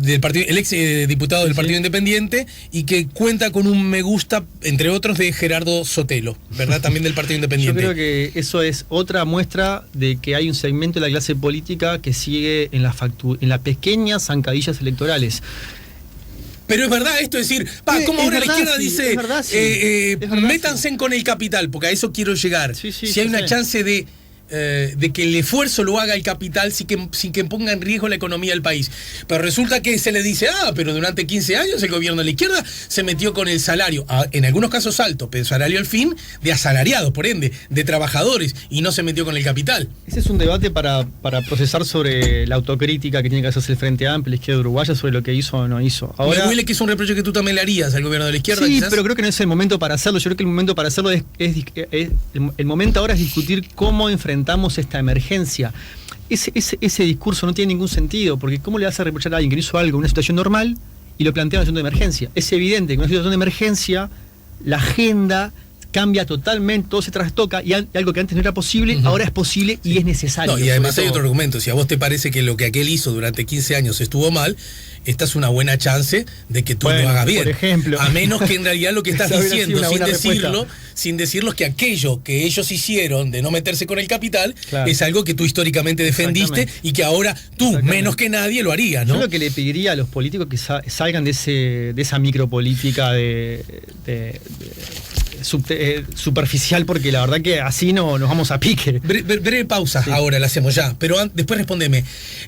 ex diputado del Partido Independiente, y que cuenta con un me gusta, entre otros, de Gerardo Sotelo, ¿verdad? También del Partido Independiente. Yo creo que eso es otra muestra de que hay un segmento de la clase política que sigue en las pequeñas zancadillas electorales. Pero es verdad esto, es decir, como ahora la izquierda dice, métanse con el capital, porque a eso quiero llegar. Si hay una chance de que el esfuerzo lo haga el capital sin que ponga en riesgo la economía del país. Pero resulta que se le dice, pero durante 15 años el gobierno de la izquierda se metió con el salario, en algunos casos alto, pero salario al fin de asalariados, por ende, de trabajadores, y no se metió con el capital. Ese es un debate para procesar sobre la autocrítica que tiene que hacerse el Frente Amplio, la izquierda uruguaya, sobre lo que hizo o no hizo. Ahora, me huele que es un reproche que tú también le harías al gobierno de la izquierda. Sí, quizás. Pero creo que no es el momento para hacerlo. Yo creo que el momento para hacerlo el momento ahora es discutir cómo enfrentamos esta emergencia. Ese discurso no tiene ningún sentido, porque ¿cómo le vas a reprochar a alguien que hizo algo en una situación normal y lo plantea en una situación de emergencia? Es evidente que en una situación de emergencia la agenda cambia totalmente, todo se trastoca, y algo que antes no era posible, ahora es posible y es necesario. No, y además hay otro argumento. Si a vos te parece que lo que aquel hizo durante 15 años estuvo mal, esta es una buena chance de que tú lo hagas bien. Por ejemplo. A menos que en realidad lo que estás diciendo, sin decirlo, es que aquello que ellos hicieron de no meterse con el capital, es algo que tú históricamente defendiste y que ahora tú, menos que nadie, lo harías, ¿no? Yo lo que le pediría a los políticos que salgan de esa micropolítica superficial, porque la verdad que así no nos vamos a pique. Breve pausa, ahora la hacemos ya, pero después respondeme.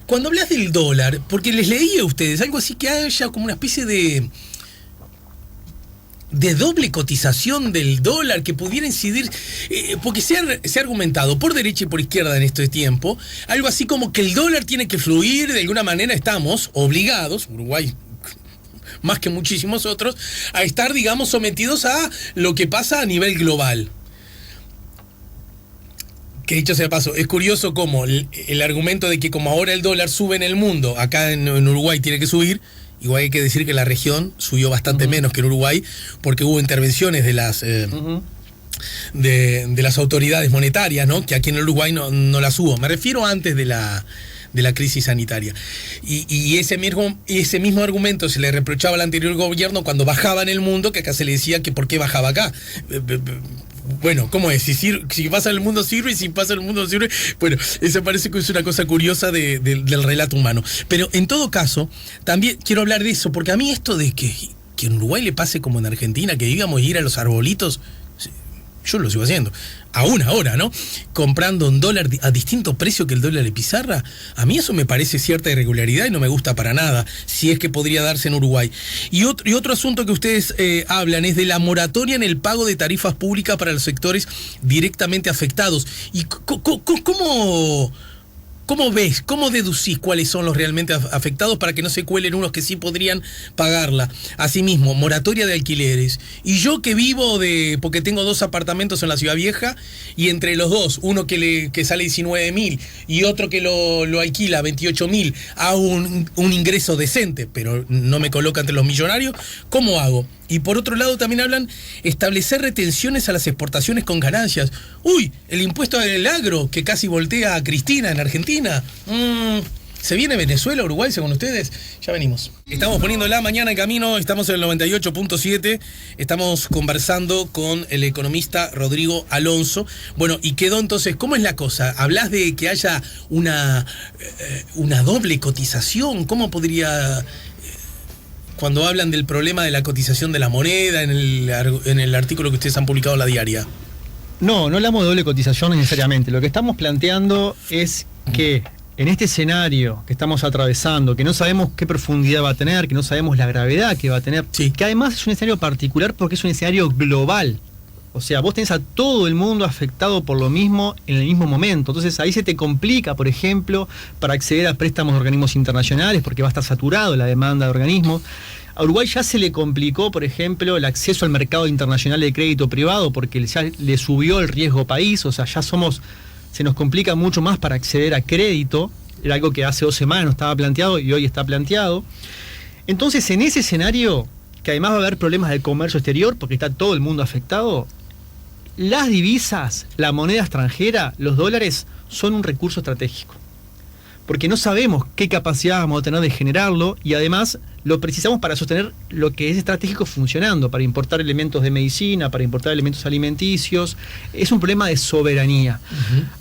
Cuando hablas del dólar, porque les leí a ustedes algo así que haya como una especie de doble cotización del dólar que pudiera incidir, porque se ha argumentado por derecha y por izquierda en este tiempo, algo así como que el dólar tiene que fluir, de alguna manera estamos obligados, Uruguay más que muchísimos otros, a estar, digamos, sometidos a lo que pasa a nivel global. Que dicho sea de paso, es curioso cómo el argumento de que como ahora el dólar sube en el mundo, acá en Uruguay tiene que subir, igual hay que decir que la región subió bastante menos que en Uruguay, porque hubo intervenciones de las de las autoridades monetarias, ¿no? Que aquí en el Uruguay no las hubo. Me refiero antes de la crisis sanitaria. Y ese mismo argumento se le reprochaba al anterior gobierno cuando bajaba en el mundo, que acá se le decía que por qué bajaba acá. Bueno, ¿cómo es? Si pasa en el mundo sirve, y si pasa en el mundo sirve. Bueno, eso parece que es una cosa curiosa del relato humano. Pero en todo caso, también quiero hablar de eso, porque a mí esto de que en Uruguay le pase como en Argentina, que íbamos a ir a los arbolitos, yo lo sigo haciendo, aún ahora, ¿no? Comprando un dólar a distinto precio que el dólar de pizarra, a mí eso me parece cierta irregularidad y no me gusta para nada, si es que podría darse en Uruguay. Y otro asunto que ustedes hablan es de la moratoria en el pago de tarifas públicas para los sectores directamente afectados. ¿Y cómo ves, cómo deducís cuáles son los realmente afectados para que no se cuelen unos que sí podrían pagarla? Asimismo, moratoria de alquileres. Y yo que vivo porque tengo 2 apartamentos en la Ciudad Vieja, y entre los dos, uno que sale 19.000 y otro que lo alquila 28.000, a un ingreso decente, pero no me coloca entre los millonarios, ¿cómo hago? Y por otro lado también hablan establecer retenciones a las exportaciones con ganancias. ¡Uy! El impuesto del agro, que casi voltea a Cristina en Argentina. ¿Se viene Venezuela, Uruguay, según ustedes? Ya venimos. Estamos poniendo la mañana en camino, estamos en el 98.7, estamos conversando con el economista Rodrigo Alonso. Bueno, y quedó entonces, ¿cómo es la cosa? ¿Hablás de que haya una doble cotización? ¿Cómo podría...? Cuando hablan del problema de la cotización de la moneda en el artículo que ustedes han publicado en La Diaria. No hablamos de doble cotización necesariamente. Lo que estamos planteando es que en este escenario que estamos atravesando, que no sabemos qué profundidad va a tener, que no sabemos la gravedad que va a tener, que además es un escenario particular porque es un escenario global. O sea, vos tenés a todo el mundo afectado por lo mismo en el mismo momento. Entonces ahí se te complica, por ejemplo, para acceder a préstamos de organismos internacionales, porque va a estar saturado la demanda de organismos. A Uruguay ya se le complicó, por ejemplo, el acceso al mercado internacional de crédito privado, porque ya le subió el riesgo país. O sea, se nos complica mucho más para acceder a crédito. Era algo que hace 2 semanas no estaba planteado y hoy está planteado. Entonces, en ese escenario, que además va a haber problemas del comercio exterior, porque está todo el mundo afectado, las divisas, la moneda extranjera, los dólares, son un recurso estratégico. Porque no sabemos qué capacidad vamos a tener de generarlo y además lo precisamos para sostener lo que es estratégico funcionando, para importar elementos de medicina, para importar elementos alimenticios. Es un problema de soberanía.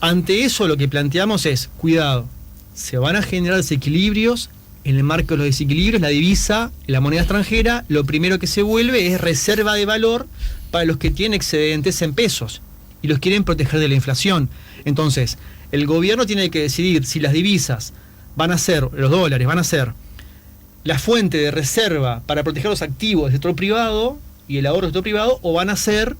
Ante eso lo que planteamos es, cuidado, se van a generar desequilibrios. En el marco de los desequilibrios, la divisa, la moneda extranjera, lo primero que se vuelve es reserva de valor para los que tienen excedentes en pesos y los quieren proteger de la inflación. Entonces, el gobierno tiene que decidir si las divisas van a ser, los dólares van a ser la fuente de reserva para proteger los activos del sector privado y el ahorro del sector privado, o van a ser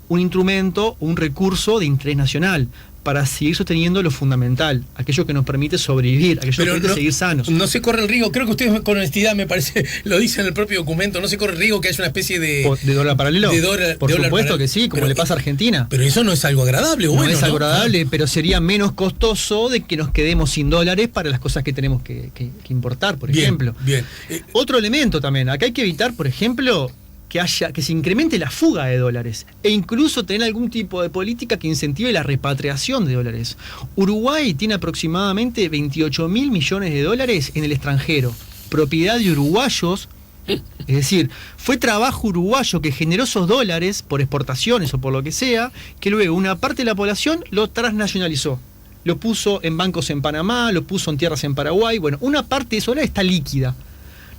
un instrumento, un recurso de interés nacional para seguir sosteniendo lo fundamental, aquello que nos permite sobrevivir, aquello que nos permite seguir sanos. No se corre el riesgo, creo que ustedes con honestidad, me parece, lo dicen en el propio documento, no se corre el riesgo que haya una especie de dólar paralelo. Por dólar supuesto que sí, como pero, le pasa a Argentina. Pero eso no es algo agradable, no es algo agradable, pero sería menos costoso de que nos quedemos sin dólares para las cosas que tenemos que importar, por ejemplo. Bien. Otro elemento también, acá hay que evitar, por ejemplo, que se incremente la fuga de dólares e incluso tener algún tipo de política que incentive la repatriación de dólares. Uruguay tiene aproximadamente 28.000 millones de dólares en el extranjero, propiedad de uruguayos, es decir, fue trabajo uruguayo que generó esos dólares por exportaciones o por lo que sea, que luego una parte de la población lo transnacionalizó. Lo puso en bancos en Panamá, lo puso en tierras en Paraguay. Bueno, una parte de esos dólares está líquida.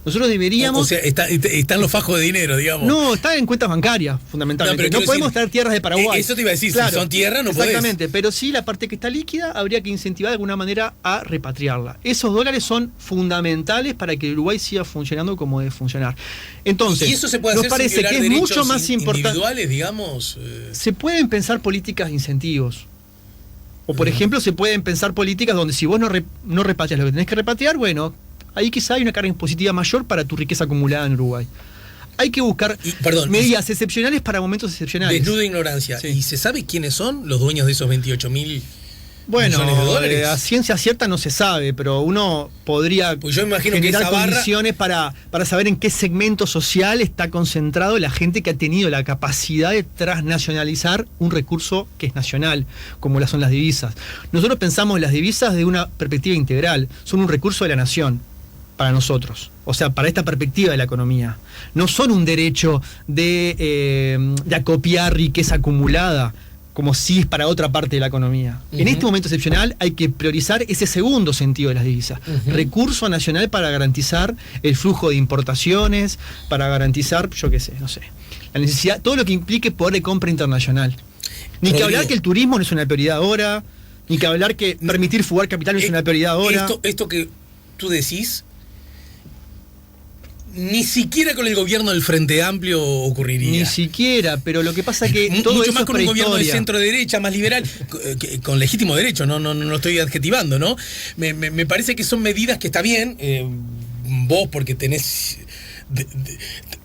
Nosotros deberíamos... O sea, están los fajos de dinero, digamos. No, está en cuentas bancarias, fundamentalmente. No podemos traer tierras de Paraguay. Eso te iba a decir, claro, si son tierras no podés. Exactamente, pero sí la parte que está líquida habría que incentivar de alguna manera a repatriarla. Esos dólares son fundamentales para que Uruguay siga funcionando como debe funcionar. Entonces, ¿y eso se puede hacer nos parece sin violar que es mucho más importante. Individuales, digamos? Se pueden pensar políticas de incentivos. O, por ejemplo, se pueden pensar políticas donde si vos no repatrias lo que tenés que repatriar, bueno, ahí quizá hay una carga impositiva mayor para tu riqueza acumulada en Uruguay. Hay que buscar medidas excepcionales para momentos excepcionales. Desnuda ignorancia. Sí. ¿Y se sabe quiénes son los dueños de esos 28.000 millones de dólares? A ciencia cierta no se sabe, pero uno podría pues yo imagino generar que esa condiciones para saber en qué segmento social está concentrado la gente que ha tenido la capacidad de transnacionalizar un recurso que es nacional, como son las divisas. Nosotros pensamos las divisas de una perspectiva integral, son un recurso de la nación. Para nosotros, o sea, para esta perspectiva de la economía. No son un derecho de acopiar riqueza acumulada, como si es para otra parte de la economía. En este momento excepcional hay que priorizar ese segundo sentido de las divisas. Recurso nacional para garantizar el flujo de importaciones, para garantizar, yo qué sé, no sé, la necesidad, todo lo que implique poder de compra internacional. Ni que hablar que el turismo no es una prioridad ahora, ni que hablar que permitir fugar capital no es una prioridad ahora. Esto que tú decís, ni siquiera con el gobierno del Frente Amplio ocurriría. Ni siquiera, pero lo que pasa es que todo mucho eso más con un gobierno de prehistoria. centro derecha, más liberal, con legítimo derecho, no estoy adjetivando, ¿no? Me parece que son medidas que está bien, vos porque tenés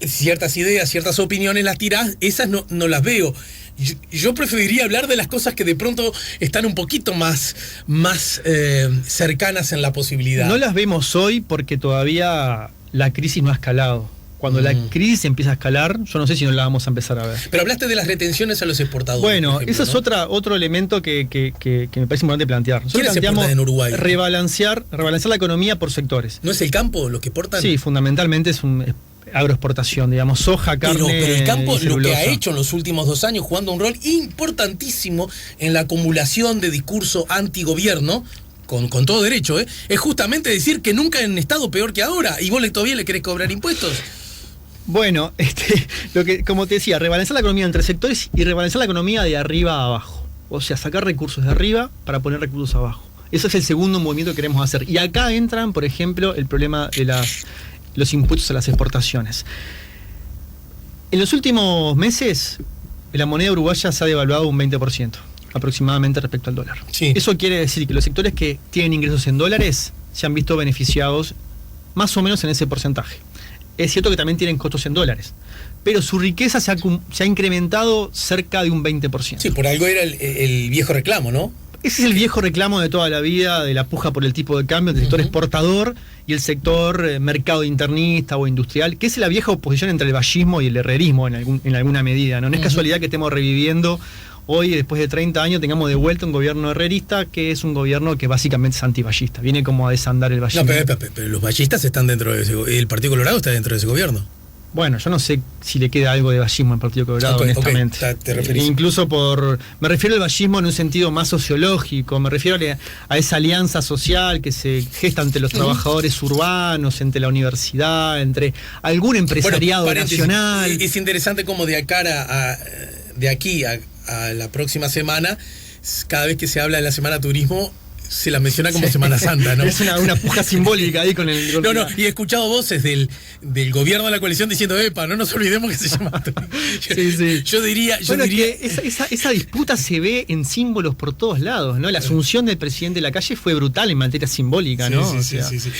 ciertas ideas, ciertas opiniones, las tirás, esas no las veo. Yo preferiría hablar de las cosas que de pronto están un poquito más cercanas en la posibilidad. No las vemos hoy porque todavía la crisis no ha escalado. Cuando la crisis empieza a escalar, yo no sé si no la vamos a empezar a ver. Pero hablaste de las retenciones a los exportadores. Bueno, por ejemplo, eso es otro elemento que me parece importante plantear. Nosotros ¿quiénes planteamos exportan en Uruguay? rebalancear la economía por sectores. ¿No es el campo los que exportan? Sí, fundamentalmente es agroexportación, digamos, soja, carne. Pero el campo y lo que ha celulosa. hecho en los últimos 2 años, jugando un rol importantísimo en la acumulación de discurso antigobierno, con todo derecho, es justamente decir que nunca han estado peor que ahora, y vos todavía le querés cobrar impuestos. Bueno, como te decía, rebalancear la economía entre sectores y rebalancear la economía de arriba a abajo. O sea, sacar recursos de arriba para poner recursos abajo. Ese es el segundo movimiento que queremos hacer. Y acá entran, por ejemplo, el problema de los impuestos a las exportaciones. En los últimos meses, la moneda uruguaya se ha devaluado un 20%. Aproximadamente respecto al dólar. Sí. Eso quiere decir que los sectores que tienen ingresos en dólares se han visto beneficiados más o menos en ese porcentaje. Es cierto que también tienen costos en dólares, pero su riqueza se ha incrementado cerca de un 20%. Sí, por algo era el viejo reclamo, ¿no? Ese es el viejo reclamo de toda la vida, de la puja por el tipo de cambio del sector exportador y el sector mercado internista o industrial, que es la vieja oposición entre el vallismo y el herrerismo en alguna medida, ¿no? No es casualidad que estemos reviviendo hoy, después de 30 años, tengamos de vuelta un gobierno herrerista que es un gobierno que básicamente es antiballista. Viene como a desandar el vallismo. No, pero los ballistas están dentro de ese, el Partido Colorado está dentro de ese gobierno. Bueno, yo no sé si le queda algo de vallismo al Partido Colorado, honestamente. ¿Te referís? Incluso me refiero al vallismo en un sentido más sociológico, me refiero a esa alianza social que se gesta entre los trabajadores urbanos, entre la universidad, entre algún empresariado nacional. Es interesante como de aquí a la próxima semana, cada vez que se habla de la Semana Turismo, se la menciona como Semana Santa, ¿no? Es una puja simbólica ahí con el... No, y he escuchado voces del gobierno de la coalición diciendo, epa, no nos olvidemos que se llama... Sí. Yo diría... Que esa disputa se ve en símbolos por todos lados, ¿no? La asunción del presidente Lacalle fue brutal en materia simbólica, ¿no? Sí.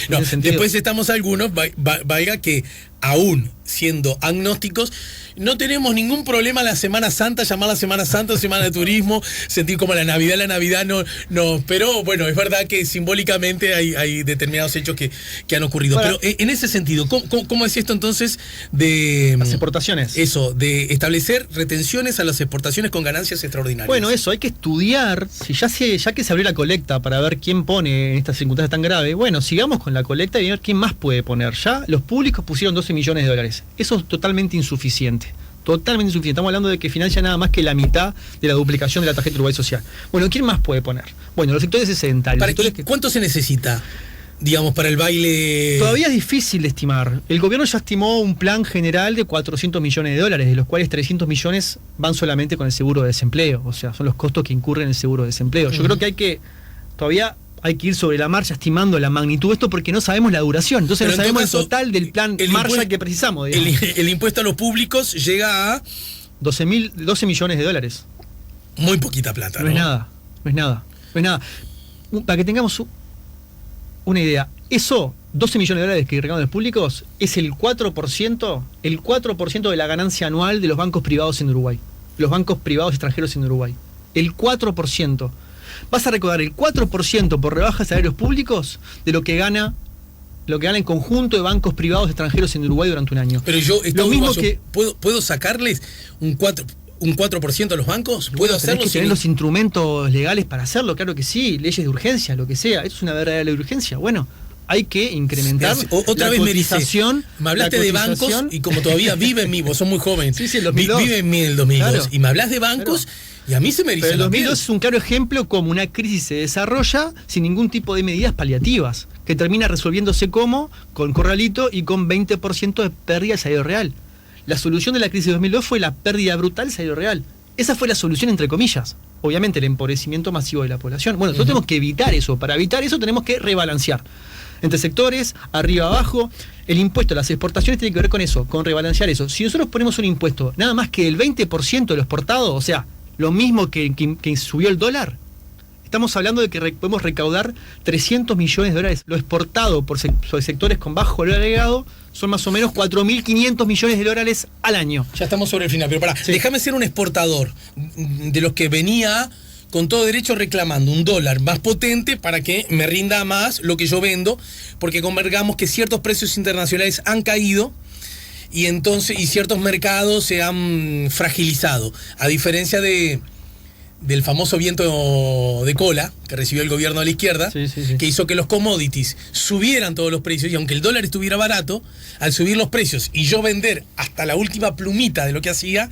No, después estamos algunos, valga que aún siendo agnósticos, no tenemos ningún problema la Semana Santa, llamarla Semana Santa o Semana de Turismo, sentir como la Navidad no, pero bueno, es verdad que simbólicamente hay determinados hechos que han ocurrido. Pero en ese sentido, ¿cómo es esto entonces de las exportaciones? Eso, de establecer retenciones a las exportaciones con ganancias extraordinarias. Bueno, eso, hay que estudiar, ya que se abrió la colecta para ver quién pone en estas circunstancias tan graves, bueno, sigamos con la colecta y ver quién más puede poner. Ya los públicos pusieron 12 millones de dólares. Eso es totalmente insuficiente. Totalmente insuficiente. Estamos hablando de que financia nada más que la mitad de la duplicación de la tarjeta Uruguay Social. Bueno, ¿quién más puede poner? Bueno, los sectores sedentarios. ¿Cuánto se necesita, digamos, para el baile? Todavía es difícil de estimar. El gobierno ya estimó un plan general de 400 millones de dólares, de los cuales 300 millones van solamente con el seguro de desempleo. O sea, son los costos que incurren en el seguro de desempleo. Yo creo que todavía hay que ir sobre la marcha estimando la magnitud de esto porque no sabemos la duración. Entonces no sabemos el total del plan Marshall que precisamos. El impuesto a los públicos llega a 12 millones de dólares. Muy poquita plata, ¿no? No es nada. Para que tengamos una idea, eso, 12 millones de dólares que recaudan los públicos, es el 4% de la ganancia anual de los bancos privados en Uruguay. Los bancos privados extranjeros en Uruguay. El 4%. Vas a recaudar el 4% por rebajas de salarios públicos de lo que gana en conjunto de bancos privados extranjeros en Uruguay durante un año. Pero yo, ¿puedo sacarles un 4% a los bancos? ¿Puedo hacerlo? Tenés que tener los instrumentos legales para hacerlo, claro que sí, leyes de urgencia, lo que sea. Eso es una verdadera ley de urgencia. Bueno, hay que incrementar otra vez cotización. Me hablaste de bancos y como todavía vive en mí, vos sos muy joven. Sí, el 2002. Vive en mí en el 2002. Claro. Y me hablas de bancos... Y a mí se me eriza. Pero el 2002 es un claro ejemplo como una crisis se desarrolla sin ningún tipo de medidas paliativas, que termina resolviéndose con corralito y con 20% de pérdida de salario real. La solución de la crisis de 2002 fue la pérdida brutal de salario real. Esa fue la solución entre comillas. Obviamente el empobrecimiento masivo de la población. Bueno, nosotros tenemos que evitar eso. Para evitar eso tenemos que rebalancear. Entre sectores, arriba, abajo. El impuesto a las exportaciones tiene que ver con eso, con rebalancear eso. Si nosotros ponemos un impuesto nada más que el 20% de lo exportado, o sea, lo mismo que subió el dólar, estamos hablando de que podemos recaudar 300 millones de dólares. Lo exportado por sectores con bajo valor agregado son más o menos 4.500 millones de dólares al año. Ya estamos sobre el final, pero déjame ser un exportador de los que venía con todo derecho reclamando un dólar más potente para que me rinda más lo que yo vendo, porque convergamos que ciertos precios internacionales han caído y ciertos mercados se han fragilizado, a diferencia del famoso viento de cola que recibió el gobierno de la izquierda, que hizo que los commodities subieran todos los precios, y aunque el dólar estuviera barato, al subir los precios y yo vender hasta la última plumita de lo que hacía,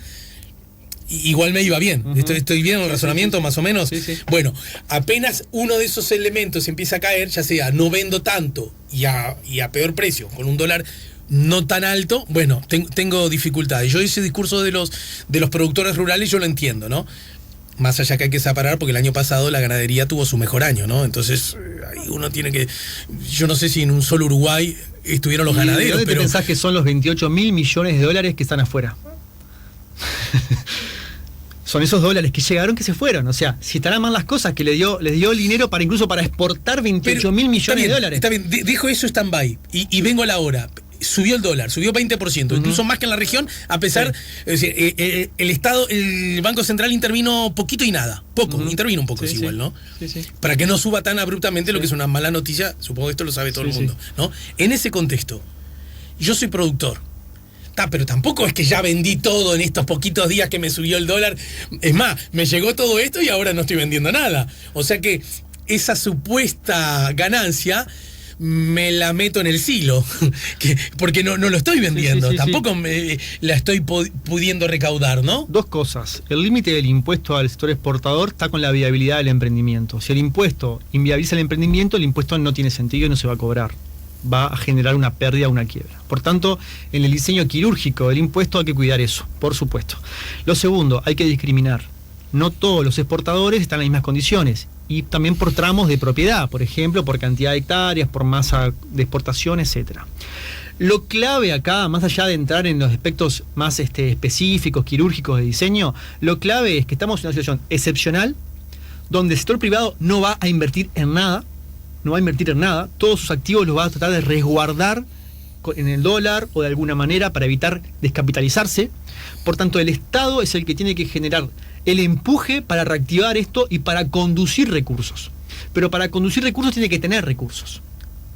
igual me iba bien. Estoy bien en el razonamiento, más o menos. Sí. Bueno, apenas uno de esos elementos empieza a caer, ya sea no vendo tanto y a peor precio, con un dólar no tan alto, bueno, tengo dificultades. Yo ese discurso de los productores rurales yo lo entiendo, ¿no? Más allá que hay que separar, porque el año pasado la ganadería tuvo su mejor año, ¿no? Entonces, ahí uno tiene que... Yo no sé si en un solo Uruguay estuvieron los ganaderos, ¿Dónde pero... pensás que son los 28.000 millones de dólares que están afuera? Son esos dólares que llegaron que se fueron. O sea, si estarán mal las cosas, que les dio el dinero incluso para exportar 28.000 millones de dólares. Está bien, dejo eso stand-by y vengo a la hora. Subió el dólar, subió 20%, incluso más que en la región, a pesar, es decir, el Banco Central intervino poquito y nada, intervino un poco, es igual, ¿no? Sí. Para que no suba tan abruptamente, lo que es una mala noticia, supongo que esto lo sabe todo el mundo, ¿no? En ese contexto, yo soy productor, Pero tampoco es que ya vendí todo en estos poquitos días que me subió el dólar. Es más, me llegó todo esto y ahora no estoy vendiendo nada. O sea que esa supuesta ganancia me la meto en el silo, porque no lo estoy vendiendo, tampoco la estoy pudiendo recaudar, ¿no? Dos cosas. El límite del impuesto al sector exportador está con la viabilidad del emprendimiento. Si el impuesto inviabiliza el emprendimiento, el impuesto no tiene sentido y no se va a cobrar. Va a generar una pérdida, una quiebra. Por tanto, en el diseño quirúrgico del impuesto hay que cuidar eso, por supuesto. Lo segundo, hay que discriminar. No todos los exportadores están en las mismas condiciones. Y también por tramos de propiedad, por ejemplo, por cantidad de hectáreas, por masa de exportación, etcétera. Lo clave acá, más allá de entrar en los aspectos más específicos, quirúrgicos de diseño, lo clave es que estamos en una situación excepcional, donde el sector privado no va a invertir en nada, todos sus activos los va a tratar de resguardar en el dólar o de alguna manera para evitar descapitalizarse. Por tanto, el Estado es el que tiene que generar el empuje para reactivar esto y para conducir recursos. Pero para conducir recursos tiene que tener recursos.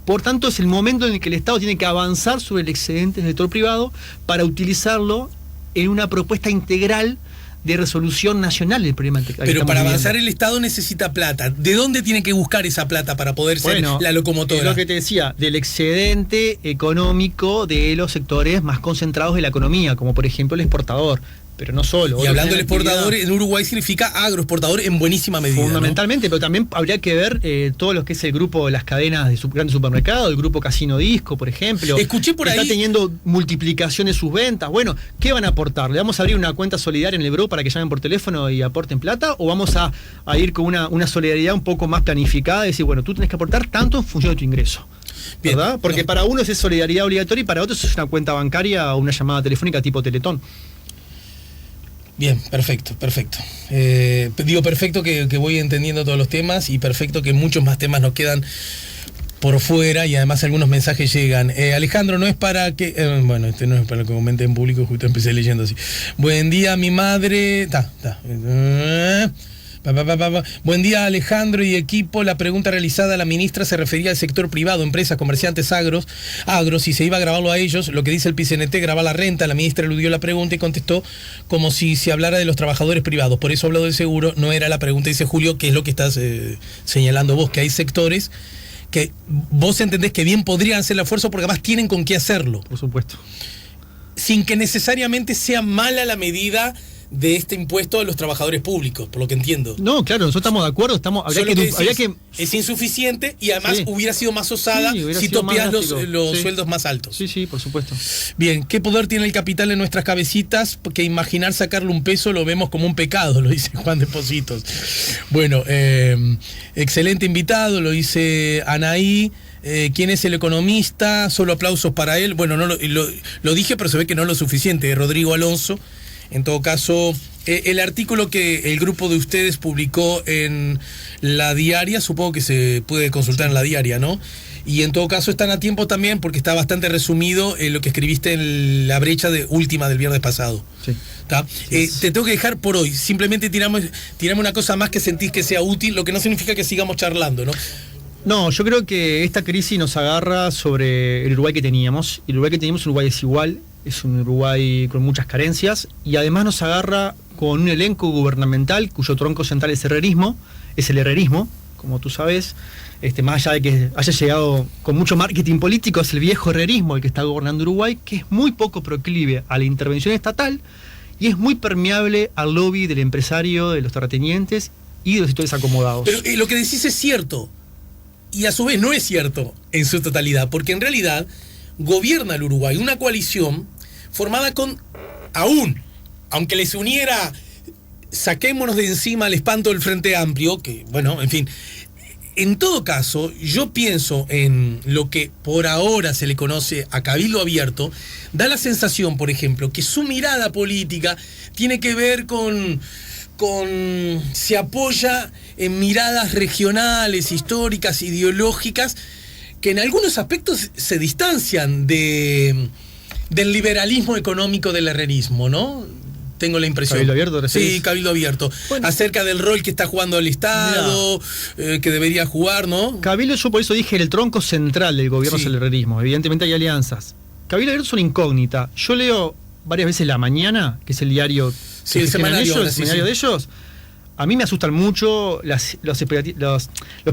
Por tanto, es el momento en el que el Estado tiene que avanzar sobre el excedente del sector privado para utilizarlo en una propuesta integral de resolución nacional del problema. Pero para avanzar el Estado necesita plata. ¿De dónde tiene que buscar esa plata para poder ser la locomotora? Es lo que te decía, del excedente económico de los sectores más concentrados de la economía, como por ejemplo el exportador. Pero no solo. Y hablando del exportador, en Uruguay significa agroexportador en buenísima medida. Fundamentalmente, ¿no? Pero también habría que ver todo lo que es el grupo de las cadenas de grandes supermercados, el grupo Casino Disco, por ejemplo. Escuché por ahí. Está teniendo multiplicación de sus ventas. Bueno, ¿qué van a aportar? ¿Le vamos a abrir una cuenta solidaria en el Ebro para que llamen por teléfono y aporten plata? ¿O vamos a ir con una solidaridad un poco más planificada y decir, bueno, tú tenés que aportar tanto en función de tu ingreso? Bien, ¿verdad? Porque para unos es solidaridad obligatoria y para otros es una cuenta bancaria o una llamada telefónica tipo Teletón. Bien, perfecto. Digo perfecto que voy entendiendo todos los temas y perfecto que muchos más temas nos quedan por fuera y además algunos mensajes llegan. Alejandro, no es para que... bueno, este no es para que comente en público, justo empecé leyendo así. Buen día, mi madre... Buen día, Alejandro y equipo. La pregunta realizada a la ministra se refería al sector privado, empresas, comerciantes, agros, si se iba a grabarlo a ellos. Lo que dice el PCNT, grabar la renta. La ministra eludió la pregunta y contestó como si se hablara de los trabajadores privados. Por eso habló del seguro, no era la pregunta. Dice Julio, que es lo que estás señalando vos, que hay sectores que vos entendés que bien podrían hacer el esfuerzo porque además tienen con qué hacerlo. Por supuesto. Sin que necesariamente sea mala la medida de este impuesto a los trabajadores públicos, por lo que entiendo. No, claro, nosotros estamos de acuerdo, es insuficiente y además hubiera sido más osada si topeás los sueldos más altos. Sí, por supuesto. Bien, ¿qué poder tiene el capital en nuestras cabecitas? Porque imaginar sacarle un peso lo vemos como un pecado, lo dice Juan de Positos. Bueno, excelente invitado, lo dice Anaí. ¿Quién es el economista? Solo aplausos para él. Bueno, no lo dije, pero se ve que no es lo suficiente. Rodrigo Alonso. En todo caso, el artículo que el grupo de ustedes publicó en La Diaria, supongo que se puede consultar en La Diaria, ¿no? Y en todo caso están a tiempo también porque está bastante resumido en lo que escribiste en la brecha última del viernes pasado. Sí. Te tengo que dejar por hoy. Simplemente tirame una cosa más que sentís que sea útil, lo que no significa que sigamos charlando, ¿no? No, yo creo que esta crisis nos agarra sobre el Uruguay que teníamos. El Uruguay que teníamos es un Uruguay desigual, es un Uruguay con muchas carencias y además nos agarra con un elenco gubernamental cuyo tronco central es el herrerismo, como tú sabes, más allá de que haya llegado con mucho marketing político, es el viejo herrerismo el que está gobernando Uruguay, que es muy poco proclive a la intervención estatal y es muy permeable al lobby del empresario, de los terratenientes y de los sectores acomodados. Pero lo que decís es cierto. Y a su vez no es cierto en su totalidad, porque en realidad gobierna el Uruguay una coalición formada con, aunque les uniera, saquémonos de encima el espanto del Frente Amplio, que bueno, en fin, en todo caso, yo pienso en lo que por ahora se le conoce a Cabildo Abierto, da la sensación, por ejemplo, que su mirada política tiene que ver con se apoya en miradas regionales, históricas, ideológicas, que en algunos aspectos se distancian del liberalismo económico del herrerismo, ¿no? Tengo la impresión. ¿Cabildo Abierto? Sí, Cabildo Abierto. Bueno, acerca del rol que está jugando el Estado, que debería jugar, ¿no? Cabildo, yo por eso dije, el tronco central del gobierno es el herrerismo. Evidentemente hay alianzas. Cabildo Abierto es una incógnita. Yo leo varias veces La Mañana, que es el diario, sí, el semanario, ellos, el semanario de ellos. A mí me asustan mucho los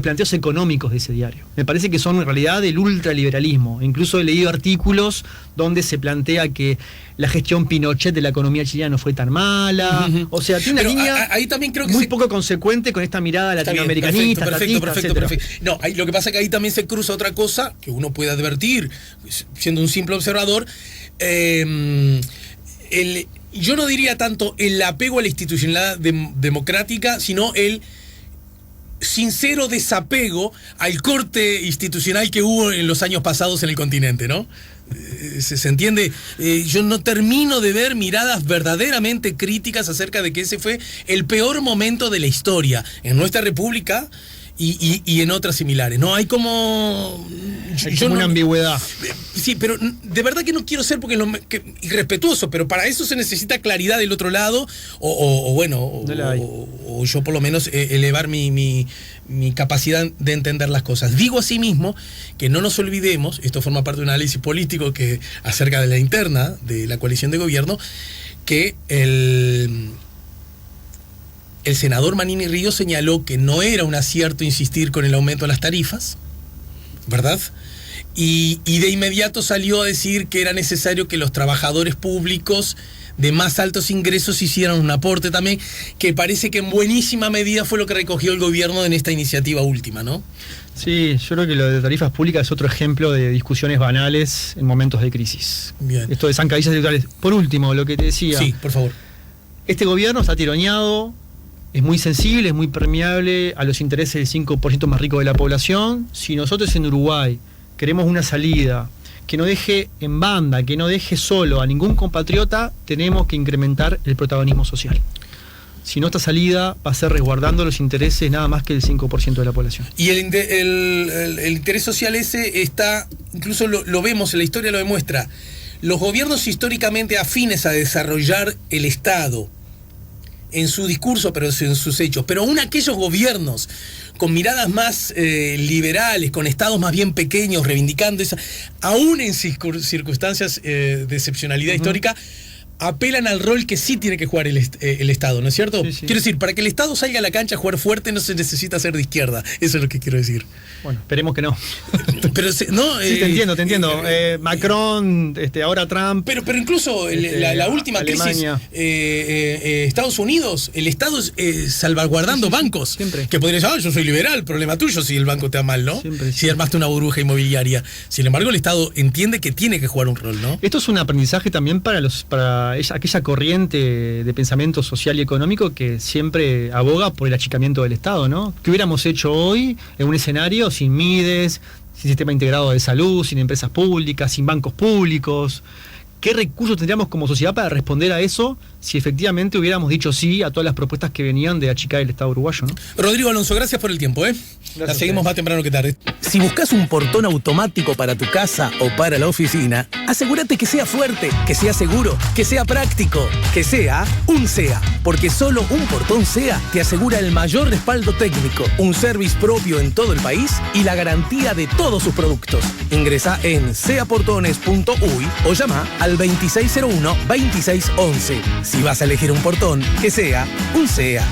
planteos económicos de ese diario. Me parece que son en realidad del ultraliberalismo. Incluso he leído artículos donde se plantea que la gestión Pinochet de la economía chilena no fue tan mala. O sea, tiene una línea ahí también creo que muy poco consecuente con esta mirada latinoamericanista. Perfecto. No, lo que pasa es que ahí también se cruza otra cosa que uno puede advertir, siendo un simple observador. Yo no diría tanto el apego a la institucionalidad democrática, sino el sincero desapego al corte institucional que hubo en los años pasados en el continente, ¿no? ¿Se entiende? Yo no termino de ver miradas verdaderamente críticas acerca de que ese fue el peor momento de la historia en nuestra república y en otras similares. No hay como... una ambigüedad. Sí, pero de verdad que no quiero ser irrespetuoso, pero para eso se necesita claridad del otro lado, o yo por lo menos elevar mi capacidad de entender las cosas. Digo asimismo que no nos olvidemos, esto forma parte de un análisis político que acerca de la interna de la coalición de gobierno, que el senador Manini Ríos señaló que no era un acierto insistir con el aumento de las tarifas, ¿verdad? Y de inmediato salió a decir que era necesario que los trabajadores públicos de más altos ingresos hicieran un aporte también, que parece que en buenísima medida fue lo que recogió el gobierno en esta iniciativa última, ¿no? Sí, yo creo que lo de tarifas públicas es otro ejemplo de discusiones banales en momentos de crisis. Bien. Esto de zancadillas electorales. Por último, lo que te decía. Sí, por favor. Este gobierno está tironeado, es muy sensible, es muy permeable a los intereses del 5% más rico de la población. Si nosotros en Uruguay queremos una salida que no deje en banda, que no deje solo a ningún compatriota, tenemos que incrementar el protagonismo social. Si no, esta salida va a ser resguardando los intereses nada más que del 5% de la población. Y el interés social ese está, incluso lo vemos, en la historia lo demuestra, los gobiernos históricamente afines a desarrollar el Estado, en su discurso, pero en sus hechos, pero aún aquellos gobiernos con miradas más liberales, con estados más bien pequeños, reivindicando esa, aún en circunstancias de excepcionalidad histórica, apelan al rol que sí tiene que jugar el Estado, ¿no es cierto? Sí, sí. Quiero decir, para que el Estado salga a la cancha a jugar fuerte no se necesita ser de izquierda, eso es lo que quiero decir. Bueno, esperemos que no. Pero no, sí, te entiendo. Macron, ahora Trump. Pero incluso la última Alemania. Crisis, Estados Unidos, el Estado salvaguardando bancos. Siempre. Que podría decir, yo soy liberal, problema tuyo si el banco te va mal, ¿no? Siempre. Si armaste una burbuja inmobiliaria. Sin embargo, el Estado entiende que tiene que jugar un rol, ¿no? Esto es un aprendizaje también para aquella corriente de pensamiento social y económico que siempre aboga por el achicamiento del Estado, ¿no? ¿Qué hubiéramos hecho hoy en un escenario sin Mides, sin sistema integrado de salud, sin empresas públicas, sin bancos públicos? ¿Qué recursos tendríamos como sociedad para responder a eso si efectivamente hubiéramos dicho sí a todas las propuestas que venían de achicar el Estado uruguayo, ¿no? Rodrigo Alonso, gracias por el tiempo, ¿eh? La seguimos más temprano que tarde. Si buscas un portón automático para tu casa o para la oficina, asegúrate que sea fuerte, que sea seguro, que sea práctico, que sea un SEA. Porque solo un portón SEA te asegura el mayor respaldo técnico, un service propio en todo el país y la garantía de todos sus productos. Ingresa en seaportones.uy o llama al 2601-2611. Si vas a elegir un portón, que sea un SEA.